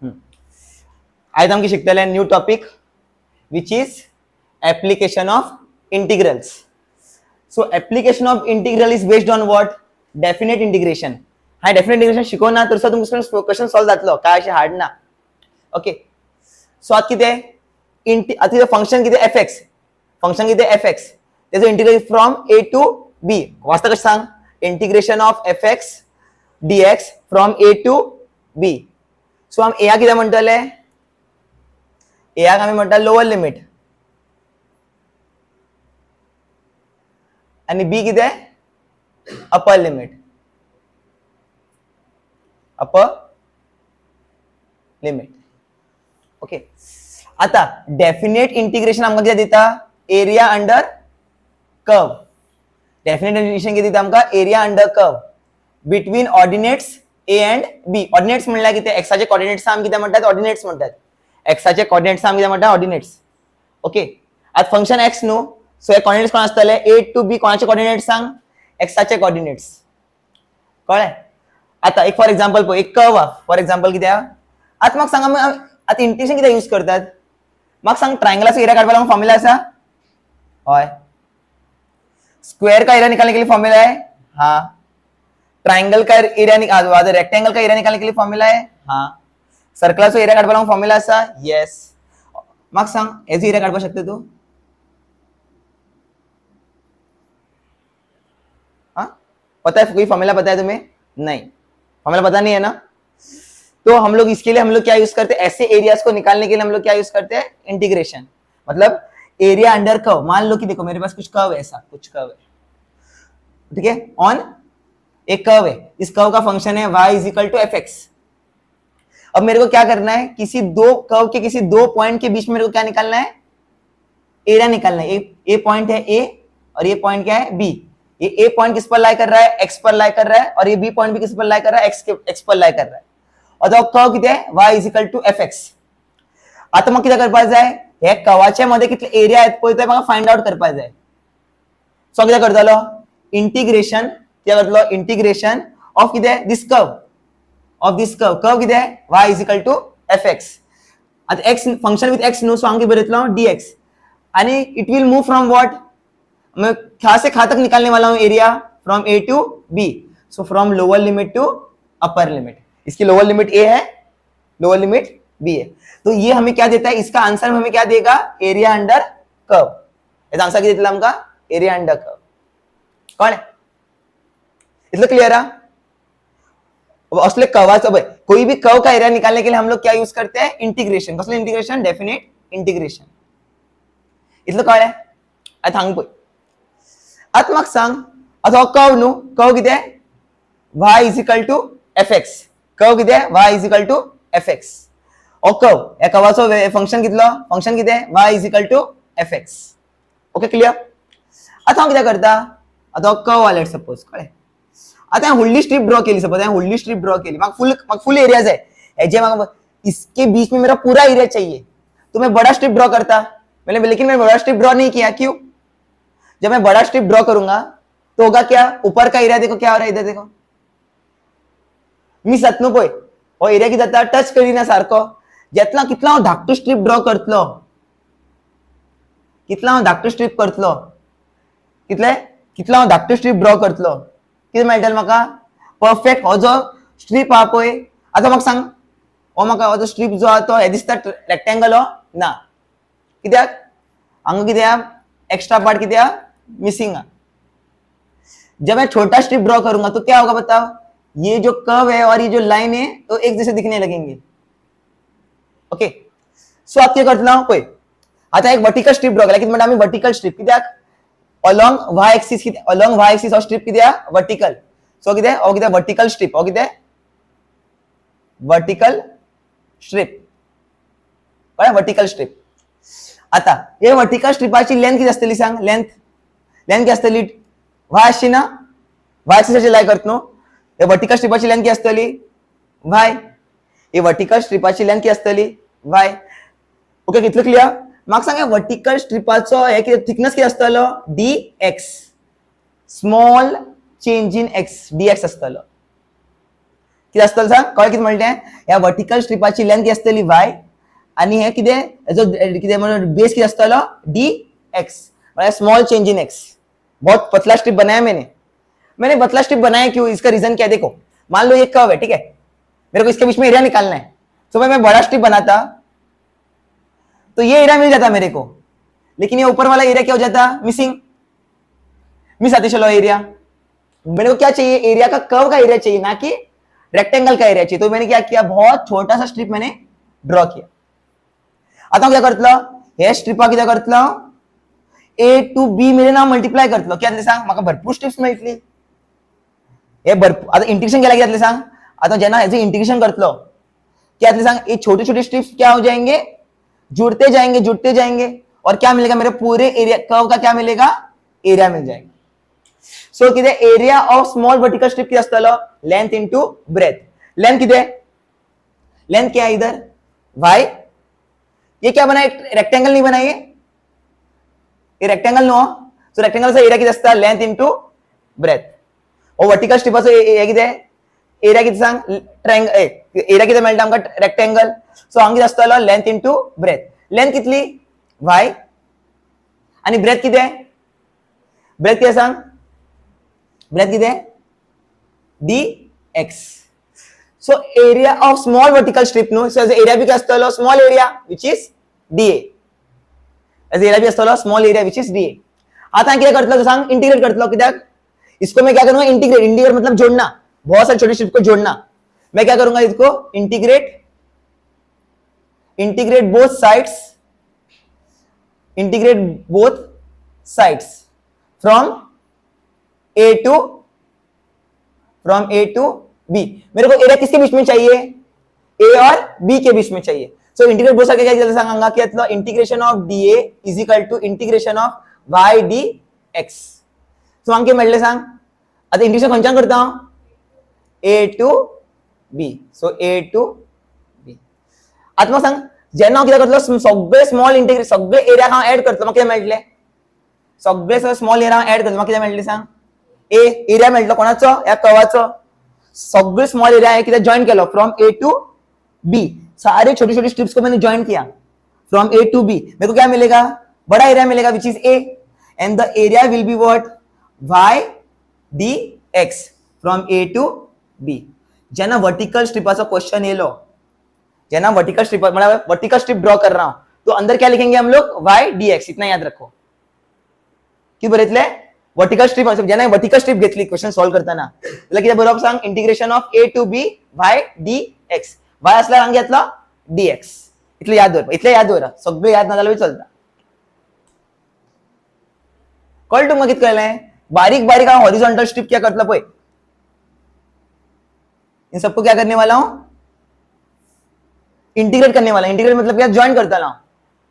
आयज आमकां शिकतले new topic which is application of integrals. So application of integral is based on what? Definite integration. हांवें definite integration शिकोवना तर तुमकां क्वेश्चन सॉल्व जातलो, काय अशें हार्ड ना. ओके, सो आतां कितें आतां फंक्शन कितें एफ एक्स, फंक्शन कितें एफ एक्स, तेजो integral from a to b. वाचता कशें सांग? Integration of f x dx from a to b. So आमी एया कितें म्हणटले? एयाक आमी म्हणटा लोअर लिमिट आणि बी कितें? Upper limit. Upper limit. Okay, आता डेफिनेट इंटिग्रेशन आमकां कितें दिता? Area under curve. Definite integration कितें दिता आमकां? Area under curve between ordinates a and b. Ordinates म्हणल्यार कितें? एक्साचे कोऑर्डिनेट्स आमी कितें म्हणटात? ऑर्डिनेट्स म्हणटात. एक्साचे कोऑर्डिनेट्स आमी कितें म्हणटात? ऑर्डिनेट्स. ओके, आता फंक्शन एक्स न्हू, सो हे कोऑर्डिनेट्स कोण आसतले? ए टू बी. कोणाचे कोऑर्डिनेट्स सांग? एक्साचे कोऑर्डिनेट्स. कळ्ळें? आता एक फॉर एक्झाम्पल पळय, एक कर्व फॉर एक्झाम्पल कितें? आता म्हाका सांग, आता इंटिग्रेशन कितें यूज करतात? म्हाका सांग, ट्रायंगलाचो एरिया काडपाक लागून फॉर्म्युला आसा? हय. स्क्वायर का एरिया निकालने के लिए फॉर्मूला है? हाँ. ट्रायंगल का एरिया रेक्टेंगल का एरिया निकालने के लिए फॉर्मूला है? हाँ. सर्कलाचो एरिया काडपाक लागून फॉर्म्युला आसा? येस. म्हाका सांग, हेजो एरिया काडपाक शकता तू? हाँ, पता है कोई फॉर्मूला पता है तुम्हें? नहीं, फॉर्मूला पता नहीं है ना. तो हम लोग इसके लिए हम लोग क्या यूज करते हैं? ऐसे एरियाज को निकालने के लिए हम लोग क्या यूज करते हैं? इंटीग्रेशन. मतलब एरिया अंडर कर्व. मान लो कि देखो मेरे पास कुछ कर्व है, ऐसा कुछ कर्व है, ठीक है, ऑन एक कर्व है. इस कर्व का फंक्शन है y is equal to f x. अब मेरे को क्या करना है? किसी दो कर्व के किसी दो पॉइंट के बीच में मेरे को क्या निकालना है? एरिया निकालना है. ए पॉइंट है ए और ये पॉइंट क्या है? बी. ये ए पॉइंट किस पर लाई कर रहा है? एक्स पर लाई कर रहा है. और ये बी पॉइंट भी किस पर लाई कर रहा है? एक्स पर लाई कर रहा है. और तो कर्व किती आहे? y is equal to f x. आता मग किती करपाक जाय? हे कर्वाच्या मध्ये कितले एरिया आहेत पळय ते म्हाका फाइंड आउट करपाक जाय. सो किती करतलो? इंटिग्रेशन. किती करतलो? इंटिग्रेशन ऑफ किती आहे? This curve, of this curve. Curve किती आहे? y is equal to f x. आता x फंक्शन विथ x नो, सो आमके बरेतलो dx. आणि it will move from what? मैं खा से खा तक निकालने वाला हूं area from a to b. So from lower limit to upper limit. इसकी लोअर लिमिट ए है, लोअर लिमिट बी है. तो ये हमें क्या देता है? इसका आंसर हमें क्या देगा? Area under curve. इसका आंसर किती दिला आमका? Area under curve. कळ्ळें? इतना क्लियर है? असले कर्वाचं कोई भी कर्व का एरिया निकालने के लिए हम लोग क्या यूज करते हैं? इंटीग्रेशन. कसलं इंटीग्रेशन? Definite integration. इतलं कळ्ळें? आता सांग पळय. आता म्हाका सांग, आता कर्व न्हू, कर्व किती आहे? y is equal to f x. Curve किती आहे? y is equal to f x. ओ कर्व, या कर्वाचो फंक्शन कितलो? फंक्शन किती आहे? y is equal to f x. Okay, clear? आता हांव कितें करता? आता कर्व आलेट सपोज, कळ्ळें? आता हांवें व्हडली स्ट्रीप ड्रॉ केली. सपोज हांवें व्हडली स्ट्रीप ड्रॉ केली. म्हाका फुल एरिया जाय. हेजे म्हाका इसके बीच में मेरा पूरा एरिया चाहिए. तो मैं बड़ा स्ट्रिप ड्रॉ करता. लेकिन मैं बड़ा स्ट्रिप ड्रॉ नहीं किया. क्यों? जब मैं बड़ा स्ट्रिप ड्रॉ करूंगा तो होगा क्या? ऊपर का एरिया देखो क्या हो रहा है. इधर देखो, मी सतनु पळय हो एरिया किती जाता? टच करिना सारको. जेतला कितला हांव धाकटो स्ट्रिप ड्रॉ करतलो, कितला हांव धाकटो स्ट्रिप करतलो, कितला हांव धाकटो स्ट्रिप ड्रॉ करतलो, कितें मेळटलें म्हाका? परफेक्ट हो जो स्ट्रिप आहा पळय. आतां म्हाका सांग, हो म्हाका हो जो स्ट्रिप जो आहा तो हे दिसता रेक्टेंगल हो? ना. कित्याक? हांगा कितें आहा? एक्स्ट्रा पार्ट किती है? मिसिंग है. जब मैं छोटा स्ट्रिप ड्रॉ करूंगा तो क्या होगा बताओ? ये जो कर्व है और ये जो लाइन है तो एक जैसे दिखने लगेंगे. ओके, सो आप क्या करतलो पळय. आता एक वर्टिकल स्ट्रिप ड्रॉ केला. कितें म्हणटा आमी? Vertical strip. कित्याक? Along y axis, along y axis हो स्ट्रिप किती आहे? वर्टिकल. सो कितें? हो कितें? Vertical strip. हो कितें? Vertical strip. कळ्ळें? Vertical strip. आता हे वर्टिकल स्ट्रिपाची लेंथ किती असतली सांग? लेंथ किती असतली? y अशी ना, y एक्सिस लाई करत न्हू. हे वर्टिकल स्ट्रिपाची लेंथ किती असतली? y. हे वर्टिकल स्ट्रिपाची लेंथ किती असतली? y. ओके, कितलं क्लियर? म्हाका सांग, वर्टिकल स्ट्रिपाचो हे किती थिकनेस किती असतलो? dx. स्मॉल चेंज इन x dx असतलो. किती असतलं सांग, कळलं किती म्हणते या वर्टिकल स्ट्रिपाची लेंथ किती असतली y आणि हे किती जो किती मतलब बेस किती असतलो dx, मतलब स्मॉल चेंज इन x। बहुत पतला स्ट्रिप बनाया मैंने पतला स्ट्रिप बनाया क्यों, इसका रीजन क्या है देखो, मान लो ये कर्व है, ठीक है, मेरे को इसके बीच में एरिया निकालना है, तो मैं बड़ा स्ट्रिप बनाता तो ये एरिया मिल जाता मेरे को, लेकिन ये ऊपर वाला एरिया क्या हो जाता, मिस आती। चलो एरिया मेरे को क्या चाहिए, एरिया का कर्व का एरिया चाहिए, ना कि रेक्टेंगल का एरिया चाहिए। तो मैंने क्या किया, बहुत छोटा सा स्ट्रिप मैंने ड्रॉ किया। आता क्या करतलो, हे स्ट्रिपा किती करतलो, ए टू बी मेरे नाव मल्टिप्लाय करतलो, क्या सांग, म्हाका भरपूर स्ट्रिप्स मेळटली, हे भरपूर। आता इंटिग्रेशन केला किती सांग, आता जेना हेजे इंटिग्रेशन करतलो क्या सांग, ये छोटे छोटे स्ट्रिप्स क्या हो जाएंगे, जुड़ते जाएंगे और क्या मिलेगा, मेरे पूरे एरिया कर्व का क्या मिलेगा, एरिया मिल जाएगा। सो किती area of small vertical strip किती असतलो, लेंथ इनटू ब्रेथ। लेंथ किती, लेंथ क्या है इधर y, ये क्या बना, रेक्टेंगल नहीं बनाइए, ये रेक्टेंगल नो, सो रेक्टेंगल से एरिया किती असता, लेंथ इनटू ब्रेथ। और वर्टिकल स्ट्रिपाचो एरिया किती, एरिया किती सांग, ट्रायंगल एरिया किती मेळटा आमका, रेक्टेंगल, सो हांगा किती असतलो, लेंथ इनटू ब्रेथ। लेंथ कितली y आणि ब्रेथ किती, ब्रेथ किती सांग, ब्रेथ किती dx। So area of small vertical strip नो, सो एरिया भी क्या असतलो, small area which is dA, area भी असतलो small area which is dA। आता क्या करतलो सांग, इंटीग्रेट करतलो, कित्याक इसको मैं क्या करूंगा, इंटीग्रेट मतलब जोड़ना, बहुत सारी छोटी स्ट्रिप को जोड़ना। मैं क्या करूंगा, इसको integrate both sides from a to b. मेरे को एरिया किसके बीच में चाहिए, ए और बी के बीच में चाहिए। सो इंटीग्रेट बोथ साइड क्या सांगा की integration of dA is equal to integration of y d x. So हांगा मेळ्ळें सांग, आता इंटीग्रेशन खंयच्यान करता हांव, a to b, so a to b. आता म्हाका सांग, जेन्ना हांव कितें करतलो, सगळे स्मॉल इंटीग्रेट सगळे एरिया हांव ऍड करतलो, म्हाका कितें मेळटलें, सगळे स्मॉल एरिया ऍड करतलो, म्हाका कितें मेळटलें सांग, एरिया मेळटलो कोणाचो, या कर्वाचो, सगळे स्मॉल एरिया है किधर ज्वाइन केलो, फ्रॉम ए टू बी, सारे छोटी छोटी स्ट्रिप्स को मैंने ज्वाइन किया फ्रॉम ए टू बी, मेरे को क्या मिलेगा, बड़ा एरिया मिलेगा which is a, and the area will be what, y d x from a to b. जेना वर्टिकल स्ट्रिपाचा क्वेश्चन येलो, जेना वर्टिकल स्ट्रिप मतलब वर्टिकल स्ट्रिप ड्रॉ कर रहा हूं, तो अंदर क्या लिखेंगे हम लोग, वाई डी एक्स, इतना याद रखो। क्यों बरेतले वर्टिकल स्ट्रिप, जेना वर्टिकल स्ट्रिप घेतली क्वेश्चन सॉल्व करताना, जाल्यार कितें बरोवप सांग, integration of a to b y d x, y असल्यार हांगा घेतलो dx, इतले याद दवरा, सगळे याद ना जाल्यार चलता। कळ्ळें तुमकां कितें कळ्ळें, बारीक बारीक हांव हॉरिजॉन्टल स्ट्रिप क्या करतलो पळय, इन सबको क्या करने वाला हूं, इंटीग्रेट करने वाला। इंटीग्रेट मतलब क्या, ज्वाइन करतालो,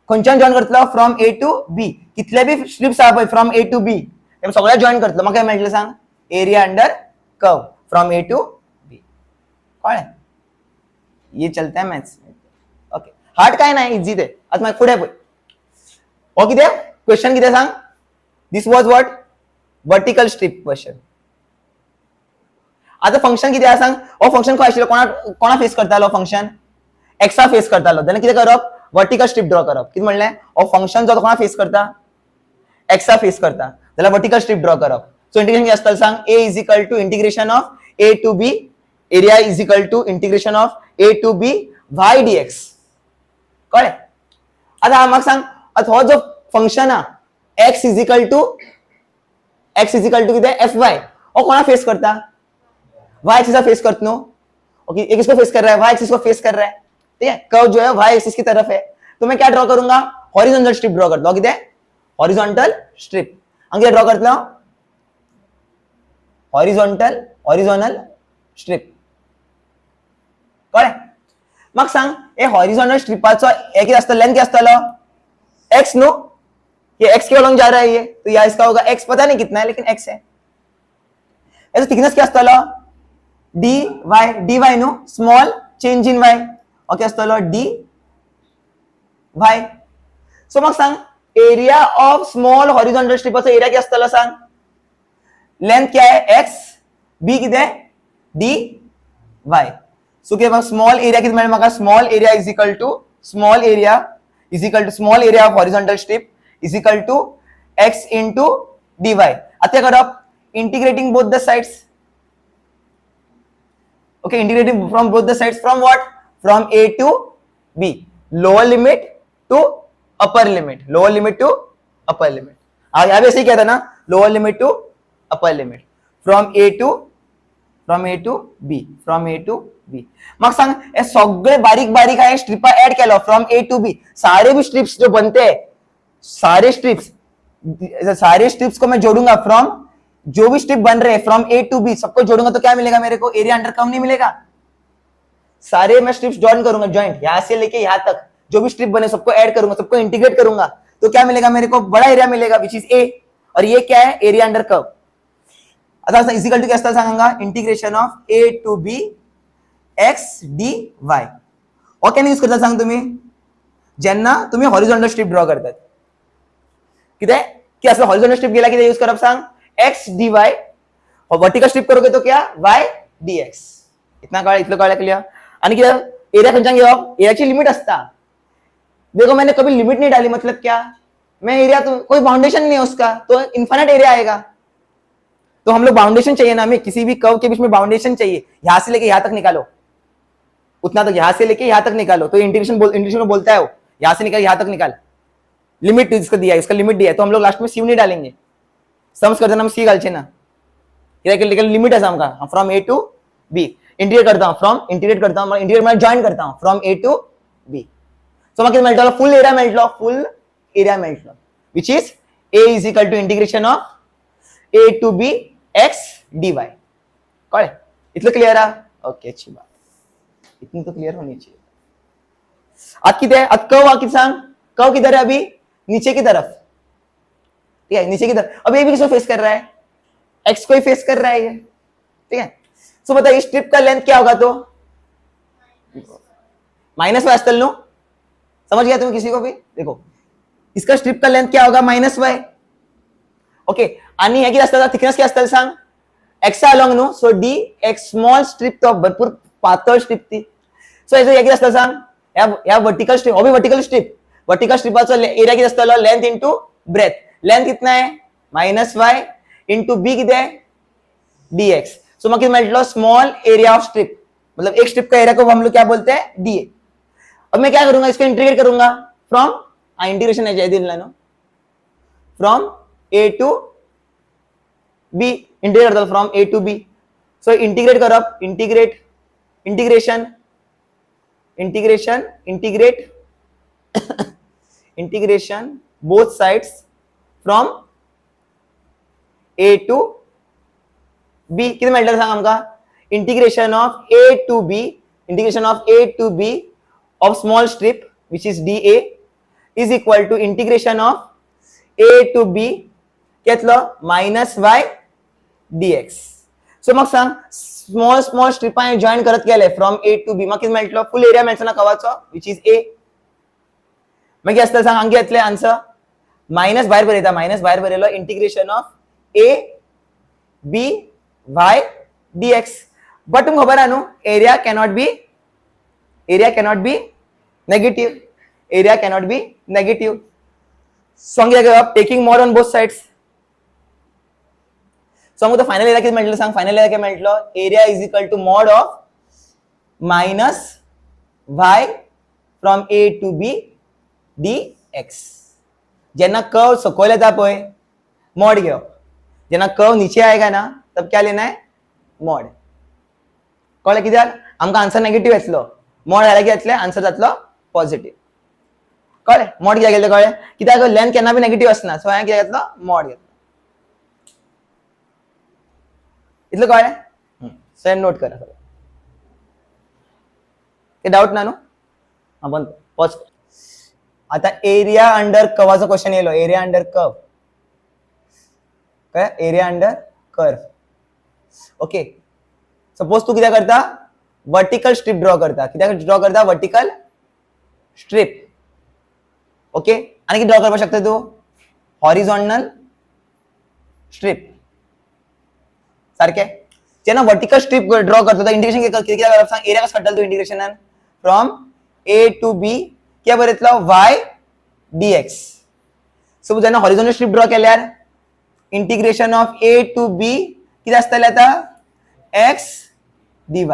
खंयच्यान ज्वाइन करतलो, फ्रॉम ए टू बी, कितले भी स्ट्रिप्स आहा पळय फ्रॉम ए टू बी, सगळ्या ज्वाइन करतलो, म्हाका काय मेळटलें सांग, area under curve from a to b. कळ्ळें, ये चलता है मैथ्स, ओके, हार्ड काय नाही, इजी ते। आता मागीर फुडें पळय, हो कितें क्वेश्चन कितें सांग, this was what, vertical strip question. आता फंक्शन कितें आहा सांग, हो फंक्शन खंय आशिल्लो, कोणा फेस करतालो फंक्शन, एक्सा फेस करतालो, जाल्यार कितें करप, वर्टिकल स्ट्रिप ड्रॉ करप। कितें म्हणलें, हो फंक्शन जो कोणा फेस करता, एक्सा फेस करता, जाल्यार वर्टिकल स्ट्रिप ड्रॉ करप। सो इंटीग्रेशन कितें आसतलें सांग, A is equal to integration of a to b, area is equal to integration of a to b y d x. कळ्ळें, आता म्हाका सांग, आता हो जो फंक्शन हा एक्स इज इक्वल टू कितें एफ वाय, हो कोणा फेस करता, वाई एक्सिस फेस करता नो, ओके, एक इसको फेस कर रहा है, वाई एक्सिस को फेस कर रहा है, ठीक है, कर्व जो है वाई एक्सिस की तरफ है, तो मैं क्या ड्रॉ करूंगा, हॉरिजॉन्टल स्ट्रिप ड्रॉ करता हूं, कितें हॉरिजॉन्टल स्ट्रिप, अंगे ड्रॉ करता हूं, हॉरिजॉन्टल स्ट्रिप। कळ्ळें, म्हाका सांग, हे हॉरिजॉन्टल स्ट्रिपाचो एक कितें आसता, लेंथ कितें आसतलो, एक्स नो, ये एक्स के अलॉन्ग जा रहा है ये, तो या इसका होगा एक्स, पता नहीं कितना है लेकिन एक्स है। ऐसा थिकनेस क्या आसतलो, dy नो, small change in y, okay आसतलो dy। सो म्हाका सांग, एरिया ऑफ स्मॉल हॉरिजॉन्टल स्ट्रिपाचो एरिया कितें आसतलो सांग, लेंथ क्या है x, b कितें d वाय. सो कितें स्मॉल एरिया कितें मेळ्ळें म्हाका small area is equal to small area of horizontal strip is equal to x into dy. आता काय करप integrating both the sides. Okay, integrating from both the sides from what? From a to b. Lower limit to upper limit. Lower limit to upper limit. यहाँ भी ऐसे ही क्या था ना? Lower limit to upper limit. From a to b. From a to b. मग सांग ये सगळे बारीक बारीक आहे स्ट्रिपा ऐड केलो फ्रॉम ए टू बी. सारे भी स्ट्रिप्स जो बनते हैं सारे स्ट्रिप्स को मैं जोड़ूंगा फ्रॉम जो भी स्ट्रिप बन रहे हैं फ्रॉम ए टू बी सबको जोड़ूंगा तो क्या मिलेगा मेरे को एरिया अंडर कर्व नहीं मिलेगा. सारे मैं स्ट्रिप्स जॉइन करूंगा जॉइंट यहां से लेके यहां तक जो भी स्ट्रिप बने सबको ऐड करूंगा सबको इंटीग्रेट करूंगा तो क्या मिलेगा मेरे को बड़ा एरिया मिलेगा विच इज ए. और ये क्या है एरिया अंडर कर्व. आता इजिकल टू क्या असता सांगा integration of a to b x d y. और क्या यूज करता सांग तुम्ही ज्यांना तुम्ही हॉरिझॉन्टल स्ट्रिप ड्रॉ करतात किती की असं हॉरिझॉन्टल स्ट्रिप गेला की यूज करप सांग एक्स डी वाय. और वर्टिकल स्ट्रिप करोगे तो क्या वाय डी एक्स. इतना कळलं क्लियर. आणि क्या एरिया खंचांग घेवप एरियाची लिमिट असता. देखो मैंने कभी लिमिट नहीं डाली मतलब क्या मैं एरिया तो कोई बाउंडेशन नहीं है उसका तो इनफाइनाइट एरिया आएगा. तो हम लोग बाउंडेशन चाहिए ना हमें किसी भी कर्व के बीच में बाउंडेशन चाहिए. यहां से लेके यहां तक निकालो उतना तक यहां से लेके यहां तक निकालो तो इंटीग्रेशन बोलता है वो यहां से निकाल यहां तक निकाल. लिमिट इसका दिया है इसका लिमिट दिया है तो हम लोग लास्ट में सी नहीं डालेंगे. सम्स करताना सी घालचे ना कित्याक लिमिट आसा आमकां from a to b. Integrate करता हूं इंटिग्रेट मैं जॉइन करता हूं from a to b. So म्हाका कितें मेळटलो फुल एरिया मेळटलो which is a is equal to integration of a to b x d y. कळ्ळें इतलें क्लियर आ. ओके अच्छी बात इतनी तो क्लियर होनी चाहिए. आज कितें आज कर्व कितें सांग कर्व किधर है अभी नीचे की तरफ. ठीक है नीचे की तरफ. अब ये भी किसको फेस कर रहा है एक्स को ही फेस कर रहा है ये. ठीक है सो बताइए स्ट्रिप का लेंथ क्या होगा तो माइनस वाई असतल नो. समझ गया तुम्हें किसी को भी. देखो इसका स्ट्रिप का लेंथ क्या होगा माइनस वाई. ओके आणि हे किती असतं थिकनेस किती असतं सांग एक्स अलॉंग नो. सो डी एक स्मॉल स्ट्रिप तो भरपूर पातळ स्ट्रिप ती. सो याचं हे किती असतं सांग या वर्टिकल स्ट्रिप हो भी वर्टिकल स्ट्रिपाचा एरिया किती असतं लेंथ इंटू ब्रेथ. लेंथ कितना है माइनस वाई इंटू बी किती है डी एक्स. सो मग किती मेळटलो स्मॉल एरिया ऑफ स्ट्रिप मतलब एक स्ट्रिप का एरिया को हम लोग क्या बोलते हैं डी ए. अब मैं क्या करूंगा इसको इंटीग्रेट करूंगा फ्रॉम इंटीग्रेशन है जयदीन लानो from a to b integrate करता from a to b. So integrate करप integration both sides from a to b किती मेळटलं सांग आमका integration of a to b of small strip which is dA is equal to integration of a to b घेतलो minus वाय dx. सो मग सांग small strip join करत गेले from a to B मग किती मेळटलो full area मेळचो ना कवाचो विच इज ए. मग किती असता सांग हांगा घेतले आन्सर माइनस भायर बरयता integration of a b y dx. But तुमकां खबर आहा न्हू area cannot be negative. So हांगा taking mod on both sides. So हांगा फायनल एरिया किती मेळटलो सांग फायनल एरिया किती मेळटलो area is equal to mod of minus y from a to b dx. जेना कर्व सकयल येता पय मॉड घेवप जेना कर्व नीचे आएगा ना तब क्या लेना है मॉड. कळ्ळें कित्याक आमकां आन्सर नेगेटिव्ह येतलो मॉड घातले की येतले आन्सर जातलो पॉझिटिव्ह. कळ्ळें मॉड कित्याक घेतले कळ्ळें कित्याक लेंथ केन्ना बी नेगेटिव्ह आसना सो हांवें कित्याक घेतलो मॉड घेतलो. इतलें कळ्ळें सो नोट करा ते डाउट ना न्हू. आपण पॉज आता एरिया अंडर कर्वाचा क्वेश्चन येलो एरिया अंडर कर्व काय area under curve. Okay suppose तू कित्याक करता वर्टिकल स्ट्रिप ड्रॉ करता वर्टिकल स्ट्रिप. ओके आणि किती ड्रॉ करपाक शकता तू हॉरिझॉन्टल स्ट्रिप सारखे. जेन्ना वर्टिकल स्ट्रीप ड्रॉ करता इंटिग्रेशन कितें करप सांग एरिया कसो काडटलो तूं इंटिग्रेशनान फ्रॉम ए टू बी कितें बरयतलो y dx सो जेन्ना हॉरिझॉन्टल स्ट्रीप ड्रॉ केल्यार integration of a to b कितें आसतलें आतां x dy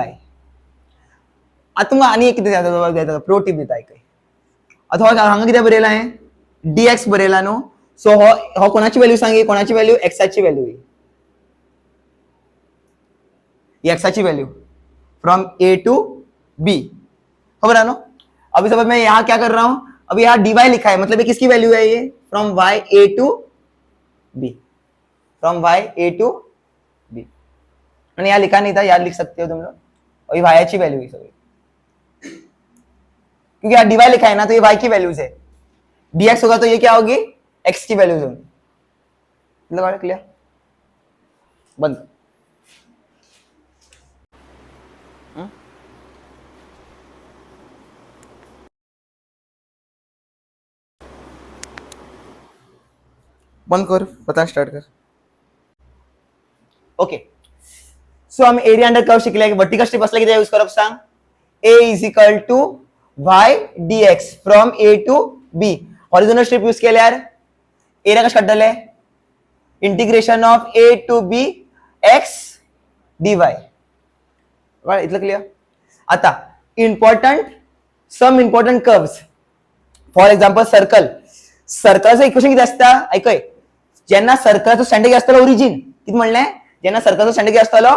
आतां तुमकां आनी एक कितें प्रो टीप दिता आयकय आतां हांगा कितें बरयलां हांवें dx बरयला न्हू सो हो कोणाची व्हॅल्यू सांगी कोणाची व्हॅल्यू एक्साची व्हॅल्यू एक्साची value from a to b खबर है ना। अभी सपोज मैं यहाँ क्या कर रहा हूं अभी यहाँ dy लिखा है मतलब ये किसकी वैल्यू है ये from y a to b from y a to b मैंने यहाँ लिखा नहीं था यार लिख सकते हो तुम लोग और ये y की वैल्यू है सभी क्योंकि यहाँ dy लिखा है ना तो ये y की वैल्यूज है dx होगा तो ये क्या होगी x की वैल्यूज होंगी मतलब क्लियर बंद बंद कर बताना स्टार्ट कर ओके सो हम एरिया अंडर कर्व शिकले वर्टिकल स्ट्रीप असले किती यूज करप सांग a is equal to y dx from a to b horizontal strip use केल्यार एरिया कशें काडटले integration of a to b x dy इतलं क्लियर आता some important curves for example सर्कलचं इक्वेशन किती असता ऐकय जेन्ना सर्कलचो सेंटर किती आसतलो ओरिजिन किती म्हणलें जेन्ना सर्कलचो सेंटर किती आसतलो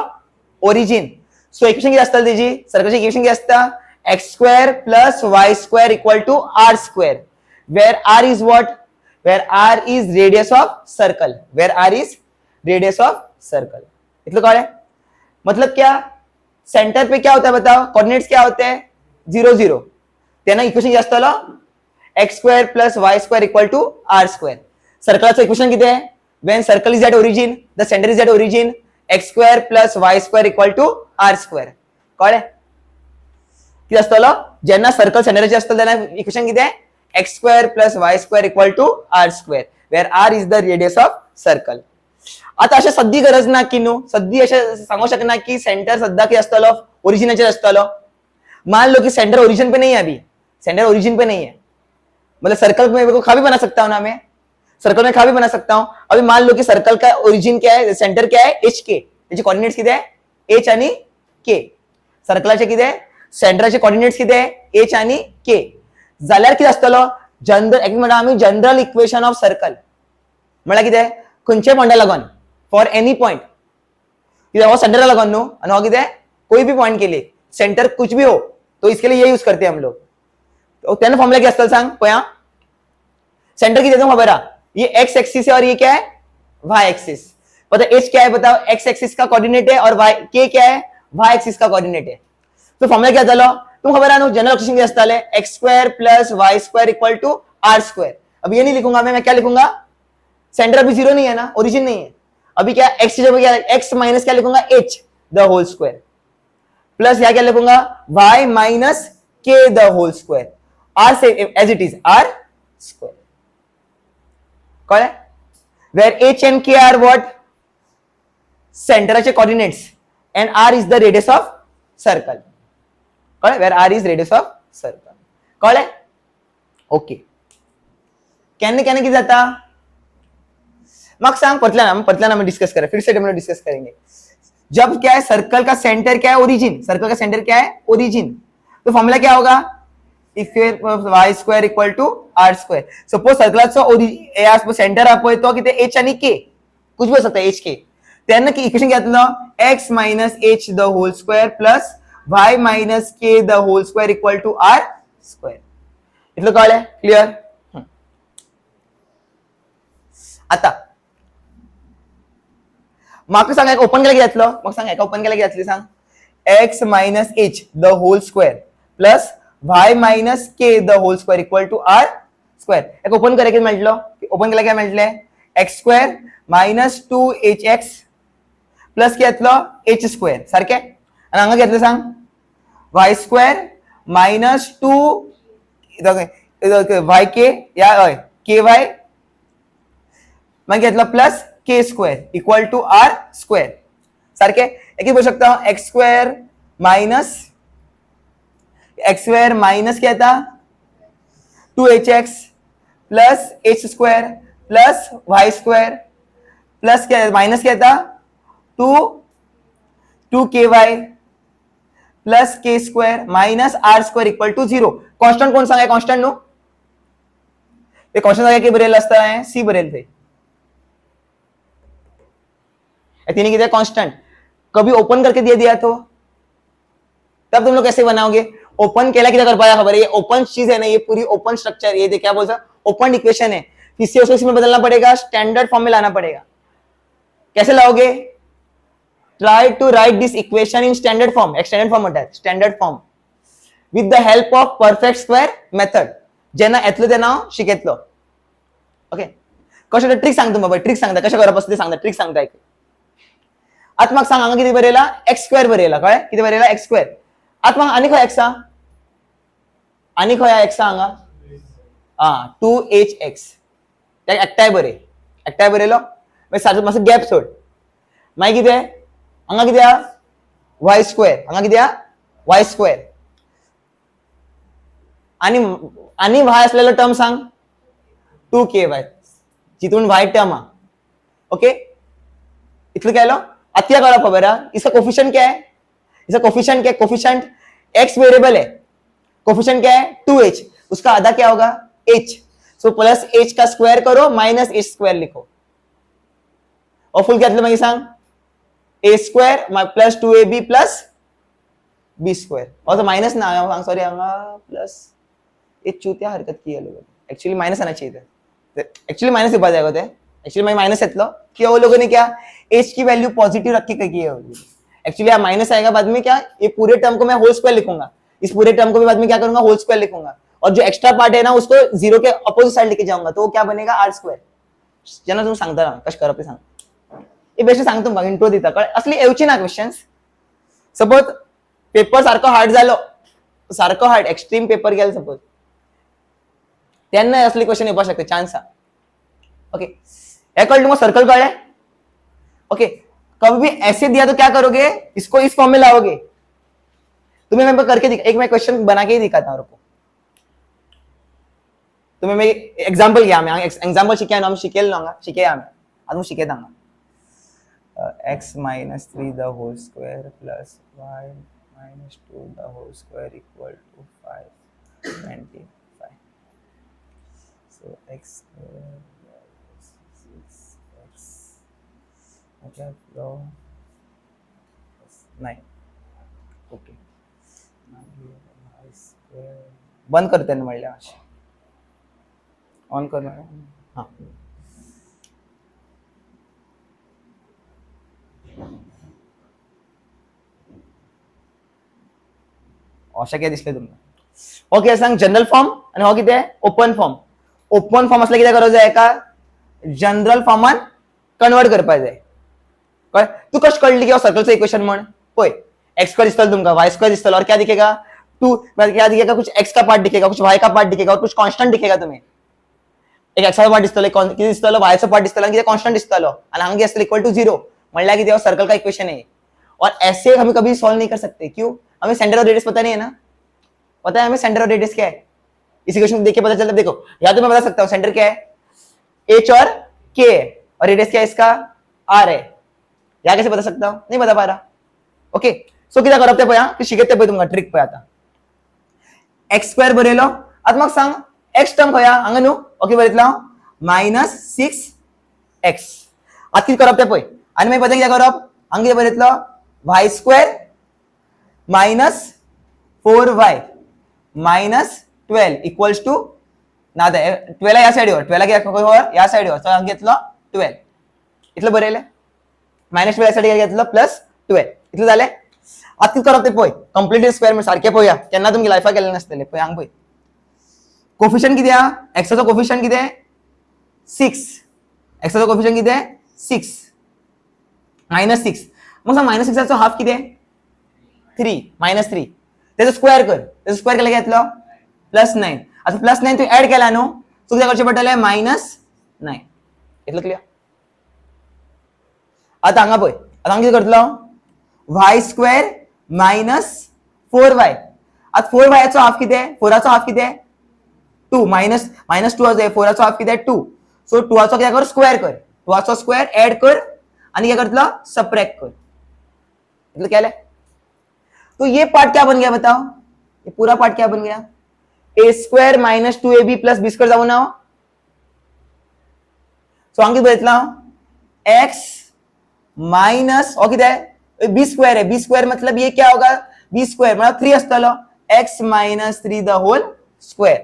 ओरिजिन सो इक्वेशन किती आसतलें तेजी सर्कलची इक्वेशन किती आसता x square plus y square equal to r square where r is what where r is radius of circle where r is radius of circle इतना कौन है मतलब क्या सेंटर पे क्या होता है बताओ कोऑर्डिनेट्स क्या होते हैं 0 0 तेना इक्वेशन किती आसतलो x square plus y square equal to r square सर्कलचं इक्वेशन किती आहे when circle is at origin the center is at origin x square plus y square equal to r square कळले किती असतलो जेन्ना सर्कल सेंटरचे असतलो तेन्ना इक्वेशन किती आहे x square plus y square equal to r square where r is the radius of circle आता अशें सद्दी गरज ना की न्हू सद्दी अशें सांगू शकना की सेंटर सद्दा किती असतलो ओरिजिनाचेर असतलो मान लो कि सेंटर ओरिजिन पे नहीं है अभी सेंटर ओरिजिन पे नहीं है मतलब सर्कल में खा भी बना सकता हूं ना मैं सर्कल में खा भी बना सकता हूं अभी मान लो कि सर्कल का ओरिजिन क्या है सेंटर क्या है एच के त्याचे कोऑर्डिनेट्स किती आहे एच आणि के सर्कलाचे किती आहे सेंटरचे कोऑर्डिनेट्स किती आहे एच आणि के जाल्यार किती असतलो जनरल एक म्हणा आम्ही जनरल इक्वेशन ऑफ सर्कल म्हणल्यार किती आहे खंयचे पॉइंटा लागून फॉर एनी पॉइंट किती हो सेंटरला लागून न्हू आणि हो किती आहे कोई भी पॉइंट के लिए सेंटर कुछ भी हो तो इसके लिए ये यूज करते हैं हम लोग तो तेना फॉर्मूला क्या असतलो सांग पया सेंटर किती आहे खबर आहे ये एक्स एक्सिस है और ये क्या है वाई एक्सिस पता एच क्या है बताओ एक्स एक्सिस का कोऑर्डिनेट है और वाई के क्या है वाई एक्सिस का कोऑर्डिनेट है तो फॉर्मूला क्या चलो तुम खबर है ना जनरल इक्वेशन क्या आसता है x square plus y square equal to r square अब ये नहीं लिखूंगा मैं क्या लिखूंगा सेंटर अभी 0 नहीं है ना ओरिजिन नहीं है अभी क्या एक्स की जगह क्या एक्स माइनस क्या लिखूंगा h the whole square plus यहाँ क्या लिखूंगा y minus k the whole square r से as it is r square कौन है where h and k are what सेंटरचे coordinates and r is the radius of circle कौन है where r is radius of circle कौन है okay कहने कहने की जाता मग सांग पतला में डिस्कस करें फिर से हम डिस्कस करेंगे जब क्या है सर्कल का सेंटर क्या है ओरिजिन सर्कल का सेंटर क्या है ओरिजिन तो फॉर्मूला क्या होगा y square equal to r square suppose सर्कलचा सेंटर आपण तो किती h आणि k कुछ भी हो सकता है h k त्यांना की इक्वेशन घेतलं x minus h the whole square plus y minus k the whole square equal to r square इतलं कळलं क्लियर आता माका सांग ओपन केला घेतलं मग सांग एका ओपन केला घेतली सांग x minus h the whole square plus y minus k the whole square equal to r square एक ओपन करे किती म्हटलं ओपन केला काय म्हटले x square minus 2hx plus काय घेतलं h स्क्वेअर सारखे आणि हांगा घेतलं सांग y स्क्वेअर माइनस 2 yk या ky मग घेतलं plus k square equal to r square सारखे एक बोलू शकता एक्स स्क्वेअर मायनस क्या था 2hx plus h square plus y square plus क्या माइनस क्या था 2ky plus k square minus r square equal to 0. Constant कोण सांगा कॉन्स्टंट नो ते कॉन्स्टंट सांगा की बरेल असता है सी बरेल थे तीन कितना कांस्टेंट कभी ओपन करके दे दिया तो तब तुम लोग कैसे बनाओगे ओपन केला कितना कर पाया खबर है ये ओपन चीज है ना ये पूरी ओपन स्ट्रक्चर ये क्या बोलता ओपन इक्वेशन है इससे उसको इसमें बदलना पड़ेगा स्टैंडर्ड फॉर्म में लाना पड़ेगा कैसे लाओगे try to write this equation in standard form standard form होता है standard form with the help of perfect square method जेना येतलो ते नाव शिकेतलो ओके कशा ट्रिक सांगतो बाबा ट्रिक सांगता कशा करप असते सांगता ट्रिक सांगता आता मग सांग किती बरेला एक्स स्क्वेअर बरेला काय किती बरेला एक्स स्क्वेअर आता मग आणि खय एक्सा आणि खय एक्सा हांगा 2hx त्या एकटाय बरेलो मागीर सारको मातसो गॅप सोड मागीर कितें हांगा कितें आहा y स्क्वेअर हांगा कितें आहा y स्क्वेअर आणि y असलेलो टर्म सांग 2ky जितून y टर्म आहा ओके इतलं काय अब क्या करो खबर है इसका कोफिशिएंट क्या है इसका कोफिशिएंट क्या है कोफिशिएंट x वेरिएबल है कोफिशिएंट क्या है 2h उसका आधा क्या होगा h सो प्लस h का स्क्वायर करो माइनस h स्क्वायर लिखो और फुल क्या मतलब सांग a square plus 2ab plus b square और तो माइनस ना आया सॉरी प्लस ये चूतिया हरकत की है लोगों एक्चुअली माइनस आना चाहिए था एक्चुअली माइनस दिखा जाएगा एक्चुअली मैं माइनस एतलो कि वो लोगों ने क्या h की वैल्यू पॉजिटिव रखी की है एक्चुअली यहाँ माइनस आएगा बाद में क्या ये पूरे टर्म को मैं होल स्क्वायर लिखूंगा इस पूरे टर्म को भी बाद में क्या करूंगा होल स्क्वायर लिखूंगा और जो एक्स्ट्रा पार्ट है ना उसको 0 के अपोजिट साइड लेके जाऊंगा तो वो क्या बनेगा आर स्क्वायर जना तुम सांगता रहा कश करप सांग ये बेस्ट सांगतो मग इंट्रो दिता कळ असली येवची ना क्वेश्चन्स सपोज पेपर सारको हार्ड झालो सारको हार्ड एक्स्ट्रीम पेपर गेल सपोज त्यांना असली क्वेश्चन येऊ शकते चान्स ओके ये कल तुमको सर्कल कळ है ओके कभी भी ऐसे दिया तो क्या करोगे इसको इस फॉर्म में लाओगे तुम्हें मैं करके एक मैं क्वेश्चन बना के ही दिखाता हूं तुम्हें मैं एग्जांपल किया मैं एग्जांपल शिके ना शिकेल लूंगा शिके आम्ही अजून शिके Danga x minus 3 the whole square plus y minus 2 the whole square equal to 525 so x square नहीं ओके बंद करते हैं म्हणल्या ऑन करणार हाँ अशा काय दिसले तुम्हाला ओके सांग जनरल फॉर्म आणि हो किती आहे ओपन फॉर्म असला किती करायचं आहे का जनरल फॉर्मान कन्वर्ट करपाक जाय कळ तू कश कळली की सर्कलचं इक्वेशन म्हण होय एक्स स्क्वायर दिसतल तुमका वाई स्क्वायर दिसतल और क्या दिखेगा टू क्या दिखेगा कुछ एक्स का पार्ट दिखेगा कुछ वाई का पार्ट दिखेगा और कुछ कांस्टेंट दिखेगा तुम्हें एक एक्स का पार्ट दिसतलो किती दिसतलो वाई चा पार्ट दिसतलो आणि किती कांस्टेंट दिसतलो आणि हांगे असतल इक्वल टू 0 म्हणल्या की सर्कल का इक्वेशन है और ऐसे हम कभी सॉल्व नहीं कर सकते क्यों हमें सेंटर ऑफ रेडियस पता नहीं है ना पता है हमें सेंटर ऑफ रेडियस क्या है इस इक्वेशन को देख के पता चलता है देखो या तो मैं बता सकता हूं सेंटर क्या है h और k है और रेडियस क्या है इसका r है या कैसे बता सकता हूं नहीं बता पा रहा ओके सो किती करते पया की शिकते पय तुमका ट्रिक पय आता x स्क्वेअर बरेलो आता मग सांग x टर्म खया हांगा न्हू ओके बरेतला -6x आता किती करप ते पय आणि मागीर पता किती करप हांगा बरेतलो y square -4y -12 equals to ना 12 या साइडवर 12 या साइडवर सो हांगा घेतलो 12 इतलं बरेले -12 या साइडवर घेतलो +12 इतलं झाले आता किती करप ते पय कंप्लीट स्क्वेअर म्हणजे सारखे पया केन्ना तुमगे लायफा केले नसतले पय हांगा पय कोफिशिएंट किती आहे x चा कोफिशिएंट किती आहे 6 x चा कोफिशिएंट किती आहे 6 -6 मग सांग -6 चा हाफ किती आहे 3 -3 त्याचा स्क्वेअर कर त्याचा स्क्वेअर केला घेतलं +9 आता +9 तू ऍड केला नो सो किती करचे पडले -9 इतलं क्लियर आता हांगा पय आता हांगा किती करतलो वाय स्क्वेअर मायनस 4y. आता 4y हाफ किती आहे, 4चा हाफ किती आहे 2 मायनस 2 आहे, 4चा हाफ किती आहे 2. सो 2चा क्या कर स्क्वायर कर, 2चा स्क्वायर ऐड कर आणि क्या करतला सबट्रैक्ट कर. मतलब क्या है, तो ये पार्ट क्या बन गया बताओ, ये पूरा पार्ट क्या बन गया, a square minus 2ab plus b square जाऊ ना. सो अंकित बघितला एक्स माइनस और किती आहे बी स्क्वायर है, बी स्क्वायर मतलब ये क्या होगा, बी स्क्वायर मतलब 3 असतलो, x minus 3 the whole square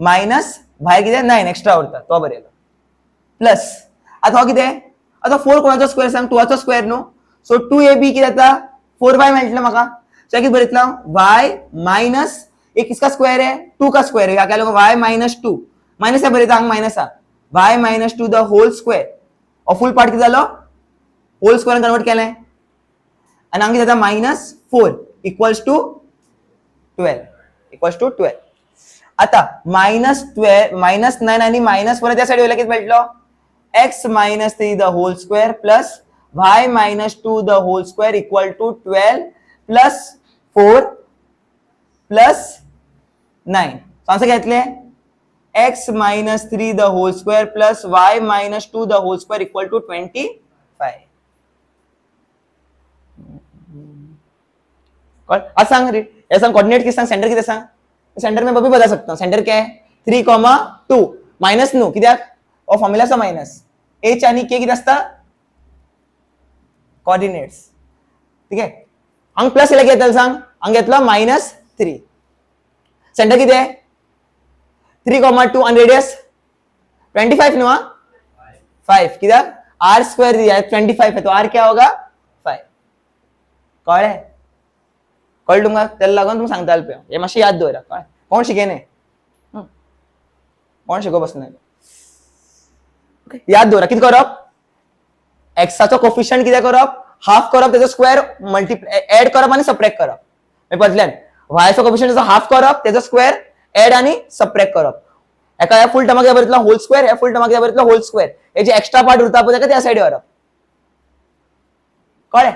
minus बाहेर किती आहे 9 एक्स्ट्रा उरता तो बरेल प्लस. आता हो किती आहे, आता 4 कोणाचा स्क्वेअर सांग, 2 चा स्क्वेअर नो. सो 2ab किती आता 4y म्हटलं मका. सो किती बघितला y माइनस एक किसका स्क्वायर है 2 का स्क्वायर है, क्या लोग y माइनस 2 माइनस है बरेता minus y minus 2 the whole square और फुल पार्ट किती झालं होल स्क्वायर कन्वर्ट केलाय आणि अंकित आता माइनस 4 इक्वल्स टू 12 आता माइनस 12 माइनस 9 आणि माइनस 4 त्या साइड किती भेटलो x minus 3 the whole square plus y minus 2 the whole square equal to 12 plus 4 plus 9. Answer घेतले x minus 3 the whole square plus y minus 2 the whole square equal to 25. आज सांग रे ऐसा coordinate किस सांग, centre किती सांग, centre में भी बता सकता हूं. सेंटर क्या है 3,2 माइनस नो किती और फॉर्म्युलाचा माइनस h आणि k किती असता कोऑर्डिनेट्स. ठीक आहे अंक प्लस केला घेतला सांग, अंक घेतला माइनस 3. सेंटर किती आहे 3,2 आणि रेडियस 25 नो 5 किती r स्क्वायर दिया है 25 है तो r क्या होगा 5. कळ है कळ दूंगा त्याला लागून तुम्ही सांगता आल पे हे माशी याद दोरा कळ कोण शिकेने कोण शिको बसणार याद दोरा किती करप x चा कोफिशियंट किती करप हाफ करप त्याचा स्क्वेअर मल्टीप्लाय ऐड करप आणि सबट्रॅक्ट करप. मी बदल्यान y चा कोफिशियंट हाफ करप त्याचा स्क्वेअर ऐड आणि सबट्रॅक्ट करप. एका या फुल टर्म बरोबर होल स्क्वेअर या फुल टर्म बरोबर होल स्क्वेअर हे जे एक्स्ट्रा पार्ट उरता आपण त्या साइड वर कळले.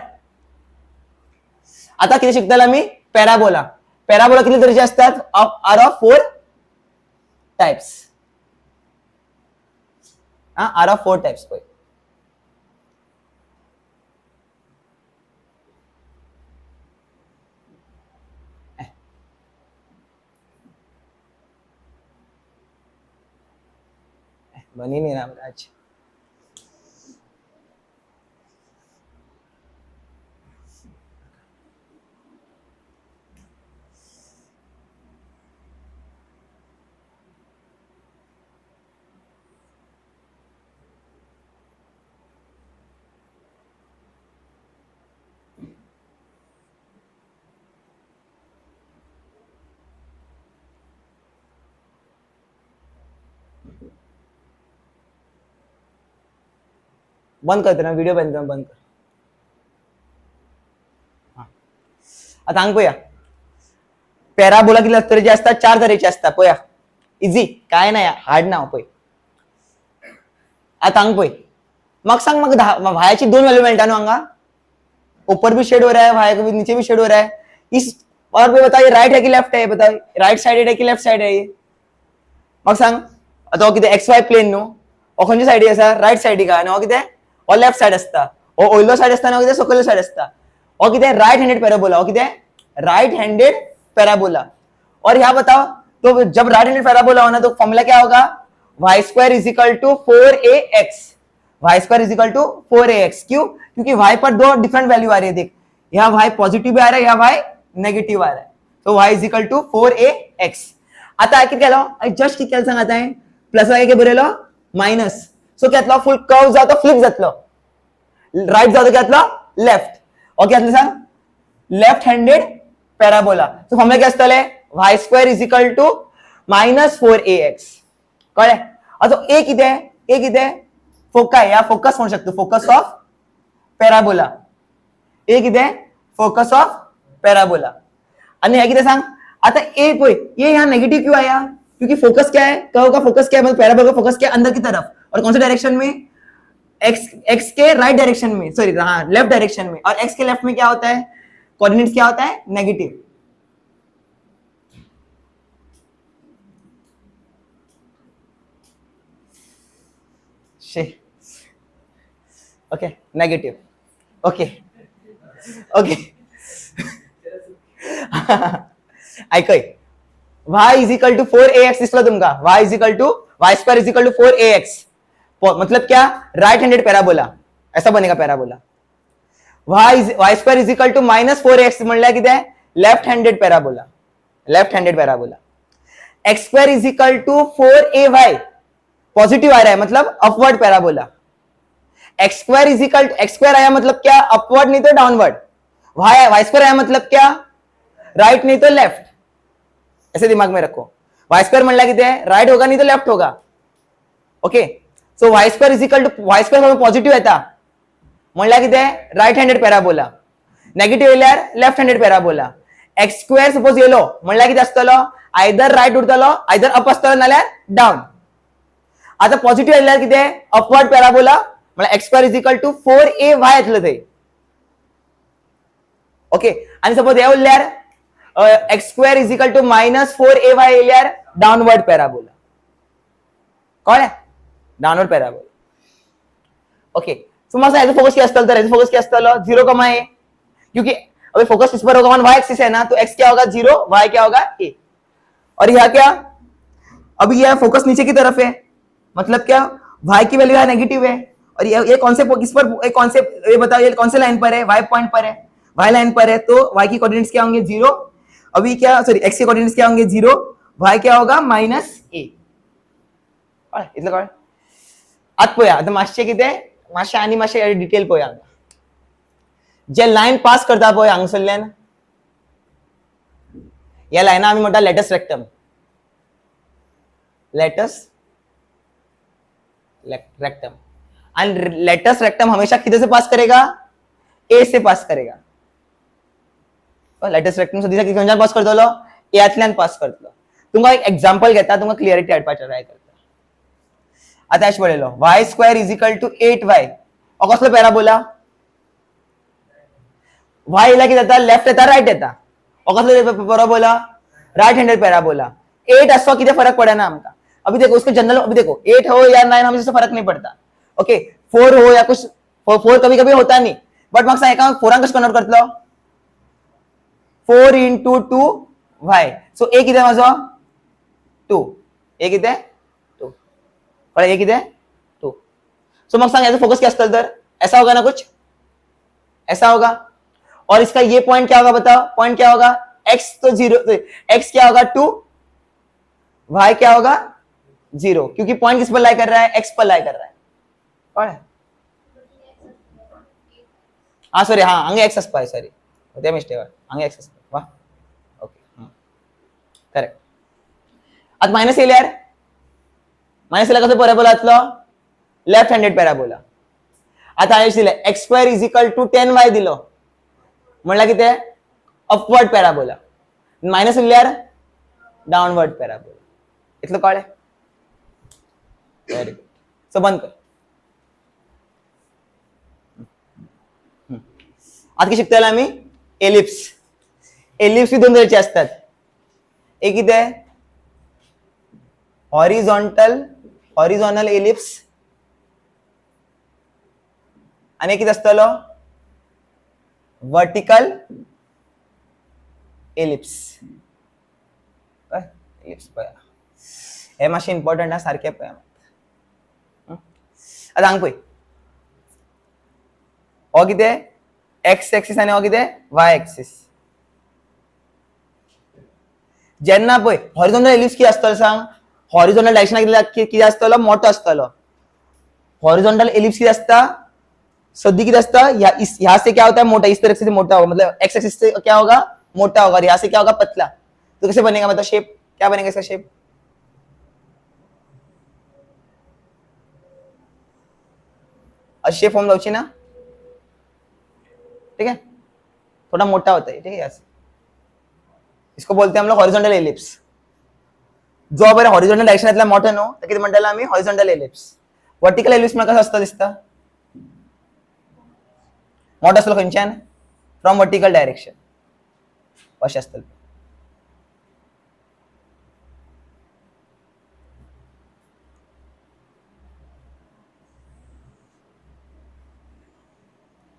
आता किती शिकताला मी पॅराबोला. पॅराबोला किती तऱ्हेचे असतात are of 4 types. Are of 4 types कोई बनी नहीं रामराज. बंद करते ना व्हिडिओ बंद कर. आता अंक पोया पॅराबोला किती तऱ्हेचे असतात 4 तऱ्हेचे असतात पोया इझी काय नाही हार्ड ना पोय. आता अंक पोय मग सांग मग भायाची 2 व्हॅल्यू मिळतात ना अंगा ऊपर भी शेड हो रहा है भाई को नीचे भी शेड हो रहा है इस और भी बताइए राइट है कि लेफ्ट है बताइए राइट साइड है कि लेफ्ट साइड है ये मग सांग आता किती एक्स वाय प्लेन नो और खंयची साइड असा राइट साइड का आणि किती और लेफ्ट साइड असता और ओइलो साइड असता किती सकल साइड असता और किती राइट हैंडेड पैराबोला और किती राइट हैंडेड पैराबोला. और यहाँ बताओ तो जब राइट हैंडेड पैराबोला होना तो फॉर्मूला क्या होगा y square is equal to 4ax. y square is equal to 4ax क्यों क्योंकि y पर 2 डिफरेंट वैल्यू आ रही है. देख यहाँ y पॉजिटिव भी आ रहा है यहाँ y नेगेटिव आ रहा है तो y is equal to 4ax. आता किती केलं जस्ट किती केलं सांग आता आहे प्लस काय बरेलो माइनस. सो क्या फुल कर्व जातो फ्लिप जातलो राइट जातो क्या लेफ्ट और क्या सांग लेफ्ट हैंडेड पैराबोला. तो फॉर्मूला क्या असतले y square is equal to minus 4ax. कळले. आता ए किती आहे फोकाय या फोकस म्हणू शकतो फोकस ऑफ पैराबोला. ए किती आहे फोकस ऑफ पैराबोला आणि हे किती सांग आता ए कोई ये यहाँ नेगेटिव क्यों आया क्योंकि फोकस क्या है कर्व का फोकस क्या है मतलब पैराबोला का फोकस क्या है अंदर की तरफ और कौन से डायरेक्शन में एक्स के राइट डायरेक्शन में, सॉरी हाँ लेफ्ट डायरेक्शन में, और एक्स के लेफ्ट में क्या होता है, कोऑर्डिनेट्स क्या होता है, negative. Okay negative, okay okay ऐकय, y is equal to 4ax दिसला तुमका, y is equal to y square is equal to 4ax, मतलब क्या, राइट हैंडेड पैराबोला, ऐसा बनेगा parabola. y square is equal to minus 4ax म्हणल्या किती आहे, left handed parabola, left handed parabola. x square is equal to 4ay, positive आ रहा है मतलब upward parabola. X square is equal, x square आया मतलब क्या, अपवर्ड नहीं तो डाउनवर्ड। वाई स्क्वायर आया मतलब क्या, राइट नहीं तो लेफ्ट, ऐसे दिमाग में रखो। वाई स्क्वायर म्हणला किती आहे, राइट होगा नहीं तो लेफ्ट होगा। Okay, so y square is equal to, y square positive येता म्हणला किती आहे, राइट हँडेड पॅराबोला, नेगेटिव्ह येल्यार left handed parabola. X square suppose येलो म्हणला किती असतलो, आयदर राइट उरतलो आयदर अप असतलो नाल्यार डाउन। आता पॉझिटिव्ह येल्यार किती आहे, अपवर्ड पॅराबोला, म्हणजे x square is equal to 4ay येतलं ते। ओके, आणि सपोज हे उरल्यार x square is equal to minus 4ay येल्यार downward parabola, कळ्ळें, डाउनवर्ड पॅराबोला। ओके, सो मासा ऐसे फोकस क्या असतलो, तर ऐसे फोकस क्या असतलो 0,a, क्योंकि अभी फोकस किस पर होगा, 1 y एक्सिस है ना, तो x क्या होगा 0, y क्या होगा a। और यह क्या, अभी यह फोकस नीचे की तरफ है, मतलब क्या, y की वैल्यू है नेगेटिव है, और ये कौन से किस पर, कौन से, ये बताओ ये कौन से लाइन पर है, y पॉइंट पर है, y लाइन पर है, तो y की कोऑर्डिनेट्स क्या होंगे 0, अभी क्या, सॉरी x के कोऑर्डिनेट्स क्या होंगे 0, y क्या होगा -a। इतलं कळ आत पोया, आता मागचे किती, मागचे आणि मागचे डिटेल पोया, जे लाइन पास करता पळय हांगसरल्यान, या लाइना आम्ही म्हणता latus rectum, latus rectum, and latus rectum हमेशा किधर से पास करेगा, ए से पास करेगा। लेटस रेक्टम सदीचा खंयच्यान पास करतलो, यातल्यान पास करतलो। तुमका एक एग्जांपल घेता, तुमका क्लियरिटी हाडपाची ट्राय करता। आता अशें पळयलो, y square is equal to 8y, हो कसलो पॅराबोला, y इला किती जाता, लेफ्ट येता राइट येता, हो कसलो पॅराबोला, राइट हँडेड पॅराबोला। 8 असो किती फरक पडेना आमका, अभी देखो उसको जनरल, अभी देखो 8 हो या 9 हमें फर्क नहीं पड़ता। ओके, 4 हो या कुछ, 4 कभी कभी होता नहीं, बट मग एका 4 कस कन्वर्ट करतलो, 4 into 2y, सो a किती माझो 2, a किती 2, कळलं, a किती 2। सो मग सांग याचा फोकस क्या असतं, तर ऐसा होगा ना, कुछ ऐसा होगा, और इसका ये पॉइंट क्या होगा बताओ, पॉइंट क्या होगा, x तो 0, x क्या होगा 2, y क्या होगा 0, क्योंकि पॉइंट किस पर लाई कर रहा है, x पर लाई कर रहा है। हाँ सॉरी, हाँ अंगे एक्स अस्पाय, सॉरी होते मिस्टेक, अंगे एक्स अस्पाय, वाह ओके करेक्ट। आता माइनस येल्यार, माइनस येल्यार कसो पॅराबोला जातलो, लेफ्ट हँडेड पॅराबोला। आता हांवें दिलें x square is equal to 10y दिलो, म्हणल्यार कितें, अपवर्ड पॅराबोला, माइनस उरल्यार डाउनवर्ड पॅराबोला, इतलो कळ्ळें, वेरी गुड। सो बंद कर। आता किती शिकतलो आम्ही, एलिप्स, एलिप्स ही दोन तरेचे असतात, एक किती आहे, हॉरिझॉन्टल एलिप्स, आणि एक किती असतलो, वर्टिकल एलिप्स। एलिप्स पळया, हे मातशें इम्पॉर्टंट हा, सारखे पळया। आता हांग पळय, हो कितें एक्स एक्सिस आणि हो कितें वाय एक्सिस। जेन्ना पळय हॉरिझॉन्टल एलिप्स कितें आसतलो सांग, हॉरिझॉन्टल डायरेक्शनाक कितें आसतलो, मोठो आसतलो। हॉरिझॉन्टल एलिप्स कितें आसता, सद्दी कितें आसता, यहाँ से क्या होता है मोटा, इस तरह से मोटा होगा, मतलब एक्स एक्सिस से क्या होगा मोटा होगा, और यहाँ से क्या होगा पतला। तो कैसे बनेगा, मतलब शेप क्या बनेगा इसका शेप, शेप फॉर्म जाऊची ना, ठीक है, थोड़ा मोटा होता है, ठीक है, ऐसे इसको बोलते हैं हम लोग हॉरिजॉन्टल एलिप्स। जो आपण हॉरिझॉन्टल डायरेक्शनातला मोठा नो तर किती म्हणताला आम्ही हॉरिझॉन्टल एलिप्स। वर्टिकल एलिप्स मला कसं असतं दिसतं, मोठो आसतलो खंयच्यान फ्रॉम वर्टिकल डायरेक्शन अशें आसतलें.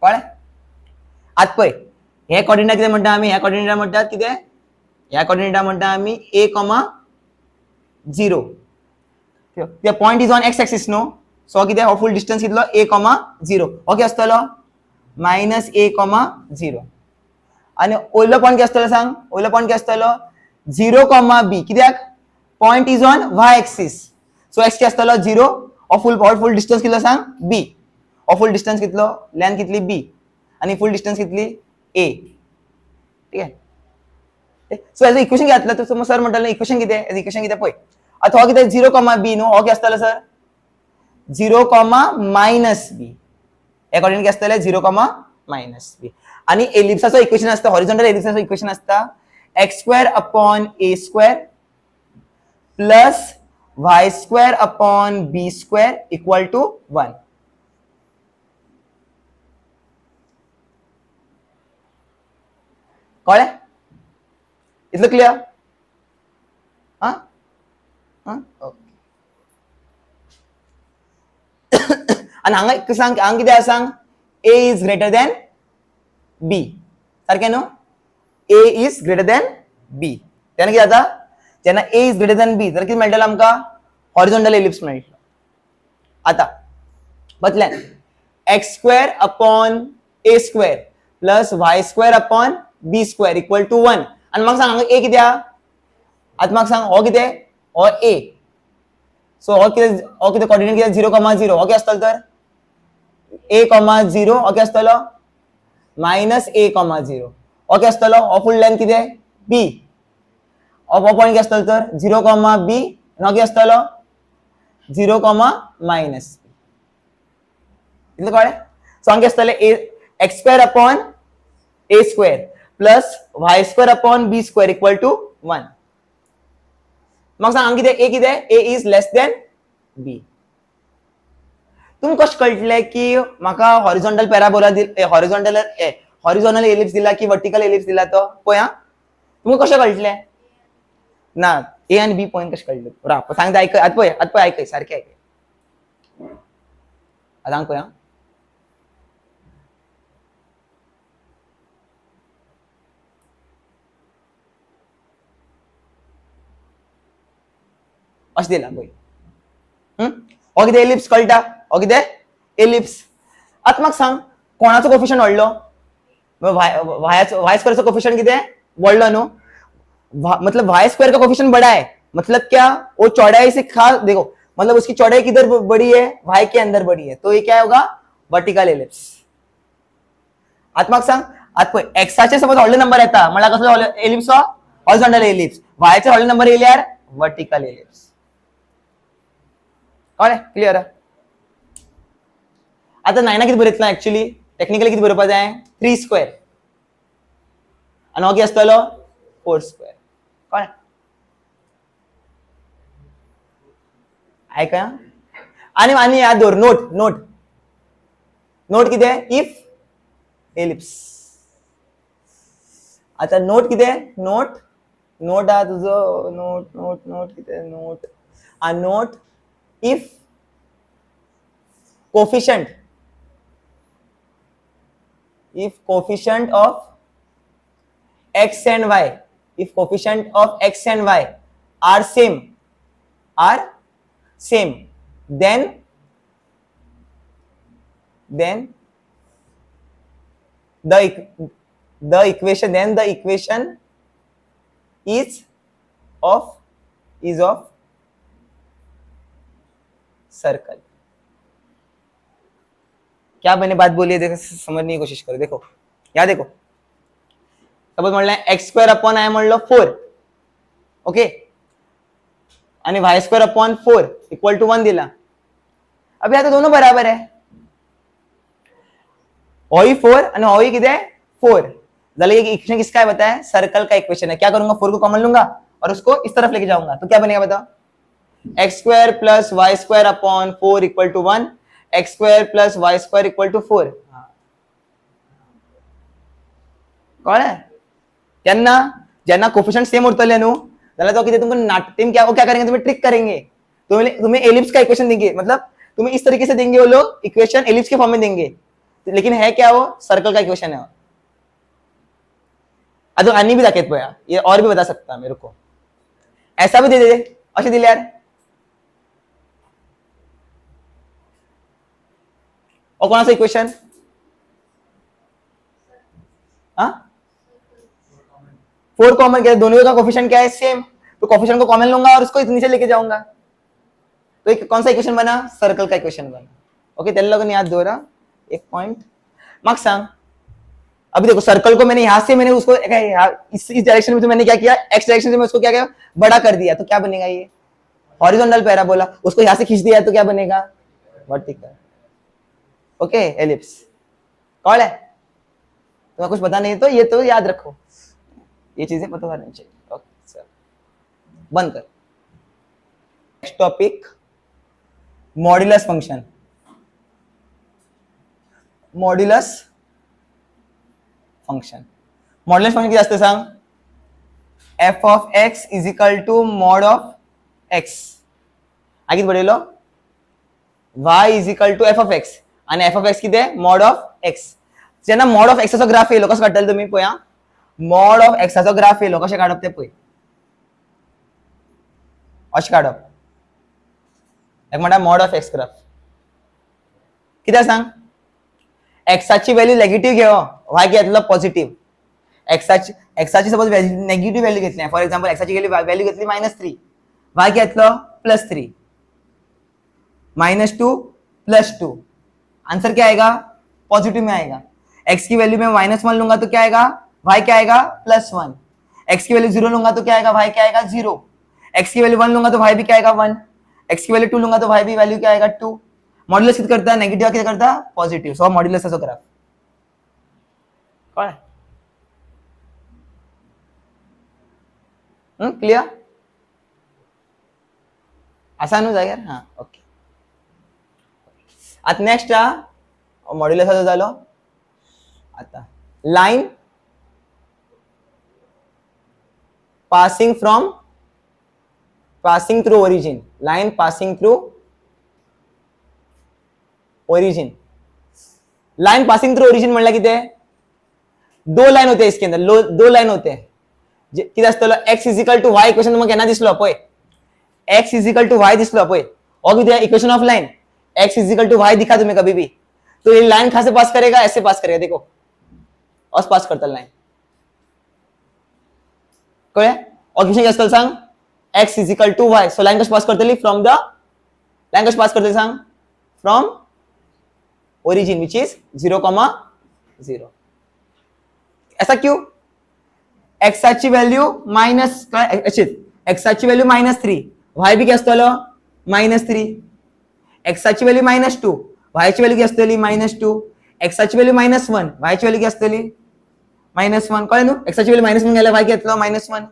कळ्ळें? आतां पळय हे कॉर्डिनेट कितें म्हणटा आमी, ह्या कॉर्डिनेटा म्हणटात कितें, ह्या कॉर्डिनेटा म्हणटा आमी a,0. ते point is on x axis न्हू, सो कितें हो फूल डिस्टन्स कितलो a,0 ओके आसतलो -a,0 आनी वयलो पॉइंट कितें आसतलो सांग, वयलो पॉइंट कितें आसतलो 0,b कित्याक point is on y axis, so x कितें आसतलो 0, हो फूल डिस्टन्स कितलो सांग b, हो फूल डिस्टन्स कितलो, लेंथ कितली b आणि फुल डिस्टन्स कितली a. ठीक आहे. सो एज इक्वेशन घेतलं तर सर म्हणटाले इक्वेशन कितें, एज इक्वेशन कितें पळय आता हो कितें 0,b न्हू, हो कितें आसतलो सर 0,-b, अकॉर्डिंग कितें आसतलें 0,-b. आणि एलिप्साचो इक्वेशन असता, हॉरिझॉन्टल एलिप्साचो इक्वेशन असता x²/a² plus y²/b² equal to 1. कळ्ळें? इतलं क्लियर? हां हां ओके. आणि हांगा सांग, हांगा कितें आसा सांग a is greater than b, सारकें न्हू, a is greater than b. तेन्ना कितें जाता, जेन्ना a is greater than b जाल्यार कितें मेळटलें आमकां हॉरिझॉन्टल एलिप्स मेळटलो. आतां बदल्यान x²/a² plus y²/b² equal to 1. आणि म्हाका सांग हांगा a कितें आहा, आतां म्हाका सांग हो कितें, हो a, सो हो कितें कॉर्डिनेट कितें 0,0, हो कितें आसतलो तर a,0, हो कितें आसतलो -a,0, हो कितें आसतलो, हो फूल लेंथ कितें b, हो पॉइंट कितें आसतलो तर 0,b, आनी हो कितें आसतलो 0,-b. इतलें कळ्ळें? सो हांगा कितें आसतलें x²/a² plus y²/b² equal to 1. म्हाका सांग हांगा कितें a कितें, a is less than b. तुमकां कशें कळटलें की म्हाका हॉरिझॉन्टल पॅराबोला हॉरिझॉन्टल एलिप्स दिला की वर्टिकल एलिप्स दिला, तो पळय हां तुमकां कशें कळटलें ना a आनी b पॉइंट कशें कळटलें, राव सांगता आयकय, आतां पळय आयकय, सारकें आयकय, आतां हांगा पळय हां अशें दिला पळय. हो कितें एलिप्स कळटा, हो कितें एलिप्स. आतां म्हाका सांग कोणाचो कोफिशियंट व्हडलो, y² कोफिशियंट कितें व्हडलो न्हू, मतलब y² का कोफिशियंट बड़ा है, मतलब क्या वो चौड़ाई से खास देखो, मतलब उसकी चौड़ाई किधर बड़ी है, y के अंदर बड़ी है, तो ये क्या होगा वर्टिकल एलिप्स. आतां म्हाका सांग, आतां पळय एक्साचे समज व्हडले नंबर येता म्हळ्यार कसलो एलिप्स, हो हॉरिझॉन्टल एलिप्स, वायचे व्हडले नंबर येयल्यार वर्टिकल एलिप्स. कळ्ळें? क्लियर? आता 9 कितें बरयतलो एक्चुअली, टेक्निकली कितें बरोवपा जाय 3² आनी हो कितें आसतलो 4². कळ्ळें? आयका आनी याद दवर, नोट कितें इफ एलिप्स. आता नोट कितें, नोट आहा तुजो, नोट कितें, note if coefficient of x and y, if coefficient of x and y are same, then the equation is of circle. क्या मैंने बात बोली है, देखो समझने की कोशिश करो. देखो या देखो सपोज म्हणलें x²/i म्हणलो 4, ओके, आणि y²/4 इक्वल टू 1 दिला. अब यहाँ तो दोनों बराबर है, ओई 4 और ओई किधर 4, ये इक्वेशन किसका है बताया, सर्कल का इक्वेशन है. क्या करूंगा, 4 को कॉमन लूंगा और उसको इस तरफ लेके जाऊंगा, तो क्या बनेगा बताओ, x² + y²/4 equal to 1, x² + y² equal to 4. कळ्ळें? त्यांना ज्यांना कोफिशिएंट सेम उरतले न्हू जाल्यार तो कितें तुमकां नाट्यम क्या करेंगे, तुम्हें ट्रिक करेंगे, तुम्हें एलिप्स का इक्वेशन देंगे, मतलब तुम्हें इस तरीके से देंगे वो लोग इक्वेशन एलिप्स के फॉर्म में देंगे, लेकिन है क्या वो सर्कल का इक्वेशन है। अजून अन्य भी दाखयत पळया, ये और भी बता सकता मेरे को, ऐसा भी दे दे अशें दिल्यार और कौन सा इक्वेशन? हाँ 4 कॉमन, क्या दोनों का कोफिशिएंट क्या है सेम, तो कोफिशिएंट को कॉमन लूंगा और उसको नीचे लेके जाऊंगा, तो एक कौन सा इक्वेशन बना? सर्कल का इक्वेशन बना। ओके त्याला लोगों ने याद दो रहा एक पॉइंट मार्क्स सांग। अभी देखो सर्कल को मैंने यहां से मैंने उसको इस डायरेक्शन में तो मैंने क्या किया, एक्स डायरेक्शन से मैं उसको क्या किया बड़ा कर दिया, तो क्या बनेगा ये हॉरिजॉन्टल पैराबोला। उसको यहां से खींच दिया तो क्या बनेगा वर्टिकल। ओके एलिप्स कौन है? तुम्हें कुछ पता नहीं तो ये तो याद रखो, ये चीजें पता होनी चाहिए। ओके सर बंद कर। Next topic modulus function. Modulus function किती असते सांग? F of x is equal to mod of x. आगे बरयलो y is equal to f of x आणि एफ ऑफ एक्स किती आहे मॉड ऑफ एक्स। जेन्ना मॉड ऑफ एक्साचो ग्राफ येयलो कसो काडटले तुम्ही पळया, मॉड ऑफ एक्साचो ग्राफ येयलो कशें काडप ते पळय, अशें काडप, एक म्हणटा मॉड ऑफ एक्स ग्राफ किती सांग? एक्साची व्हॅल्यू नेगेटिव्ह घेव, वाय घेतलो पॉझिटिव्ह, एक्साची सपोज नेगेटिव्ह व्हॅल्यू घेतली, फॉर एक्झाम्पल एक्साची व्हॅल्यू घेतली -3, वाय घेतलो +3, -2 +2, आंसर क्या आएगा पॉजिटिव में आएगा। एक्स की वैल्यू में -1 लूंगा तो क्या आएगा वाई क्या आएगा +1, एक्स की वैल्यू 0 लूंगा तो क्या आएगा वाई क्या आएगा 0, एक्स की वैल्यू 1 लूंगा तो वाई भी क्या आएगा 1, एक्स की वैल्यू 2 लूंगा तो वाई भी वैल्यू क्या आएगा 2। मॉड्यूलस कितना करता है नेगेटिव कितना करता है पॉजिटिव, सो मॉड्यूलस असो ग्राफ कळ्ळें? क्लियर आसान हो जाएगा हाँ ओके। आता नेक्स्ट मॉड्यूलस झालो, आता line passing through origin, line passing through origin. Line passing through origin म्हणला किती आहे, 2 लाइन होते इसके अंदर, 2 लाइन होते हैं किती असतं x is equal to y equation तुम्हाला केना दिसलो पळय, x is equal to y दिसलो पळय, और किती equation of line x is equal to y दिखा तुम्हें कभी भी, तो ये लाइन कहां से पास करेगा ऐसे पास करेगा, देखो और पास करता लाइन कळ्ळें? और किशन असतं सांग x is equal to y, so line कशी पास करतली फ्रॉम द लाइन कशी पास करतली सांग फ्रॉम ओरिजिन विच इज 0,0। ऐसा क्यों? एक्साची व्हॅल्यू मायनस एक्साची व्हॅल्यू -3, वाय बी किती असतलो -3, एक्साची व्हॅल्यू -2, वायची व्हॅल्यू किती असतली -2, एक्साची व्हॅल्यू -1, वायची व्हॅल्यू किती असतली -1, कळलं न्हू? एक्साची व्हॅल्यू -1 गेल्यार वाय किती असतलो -1,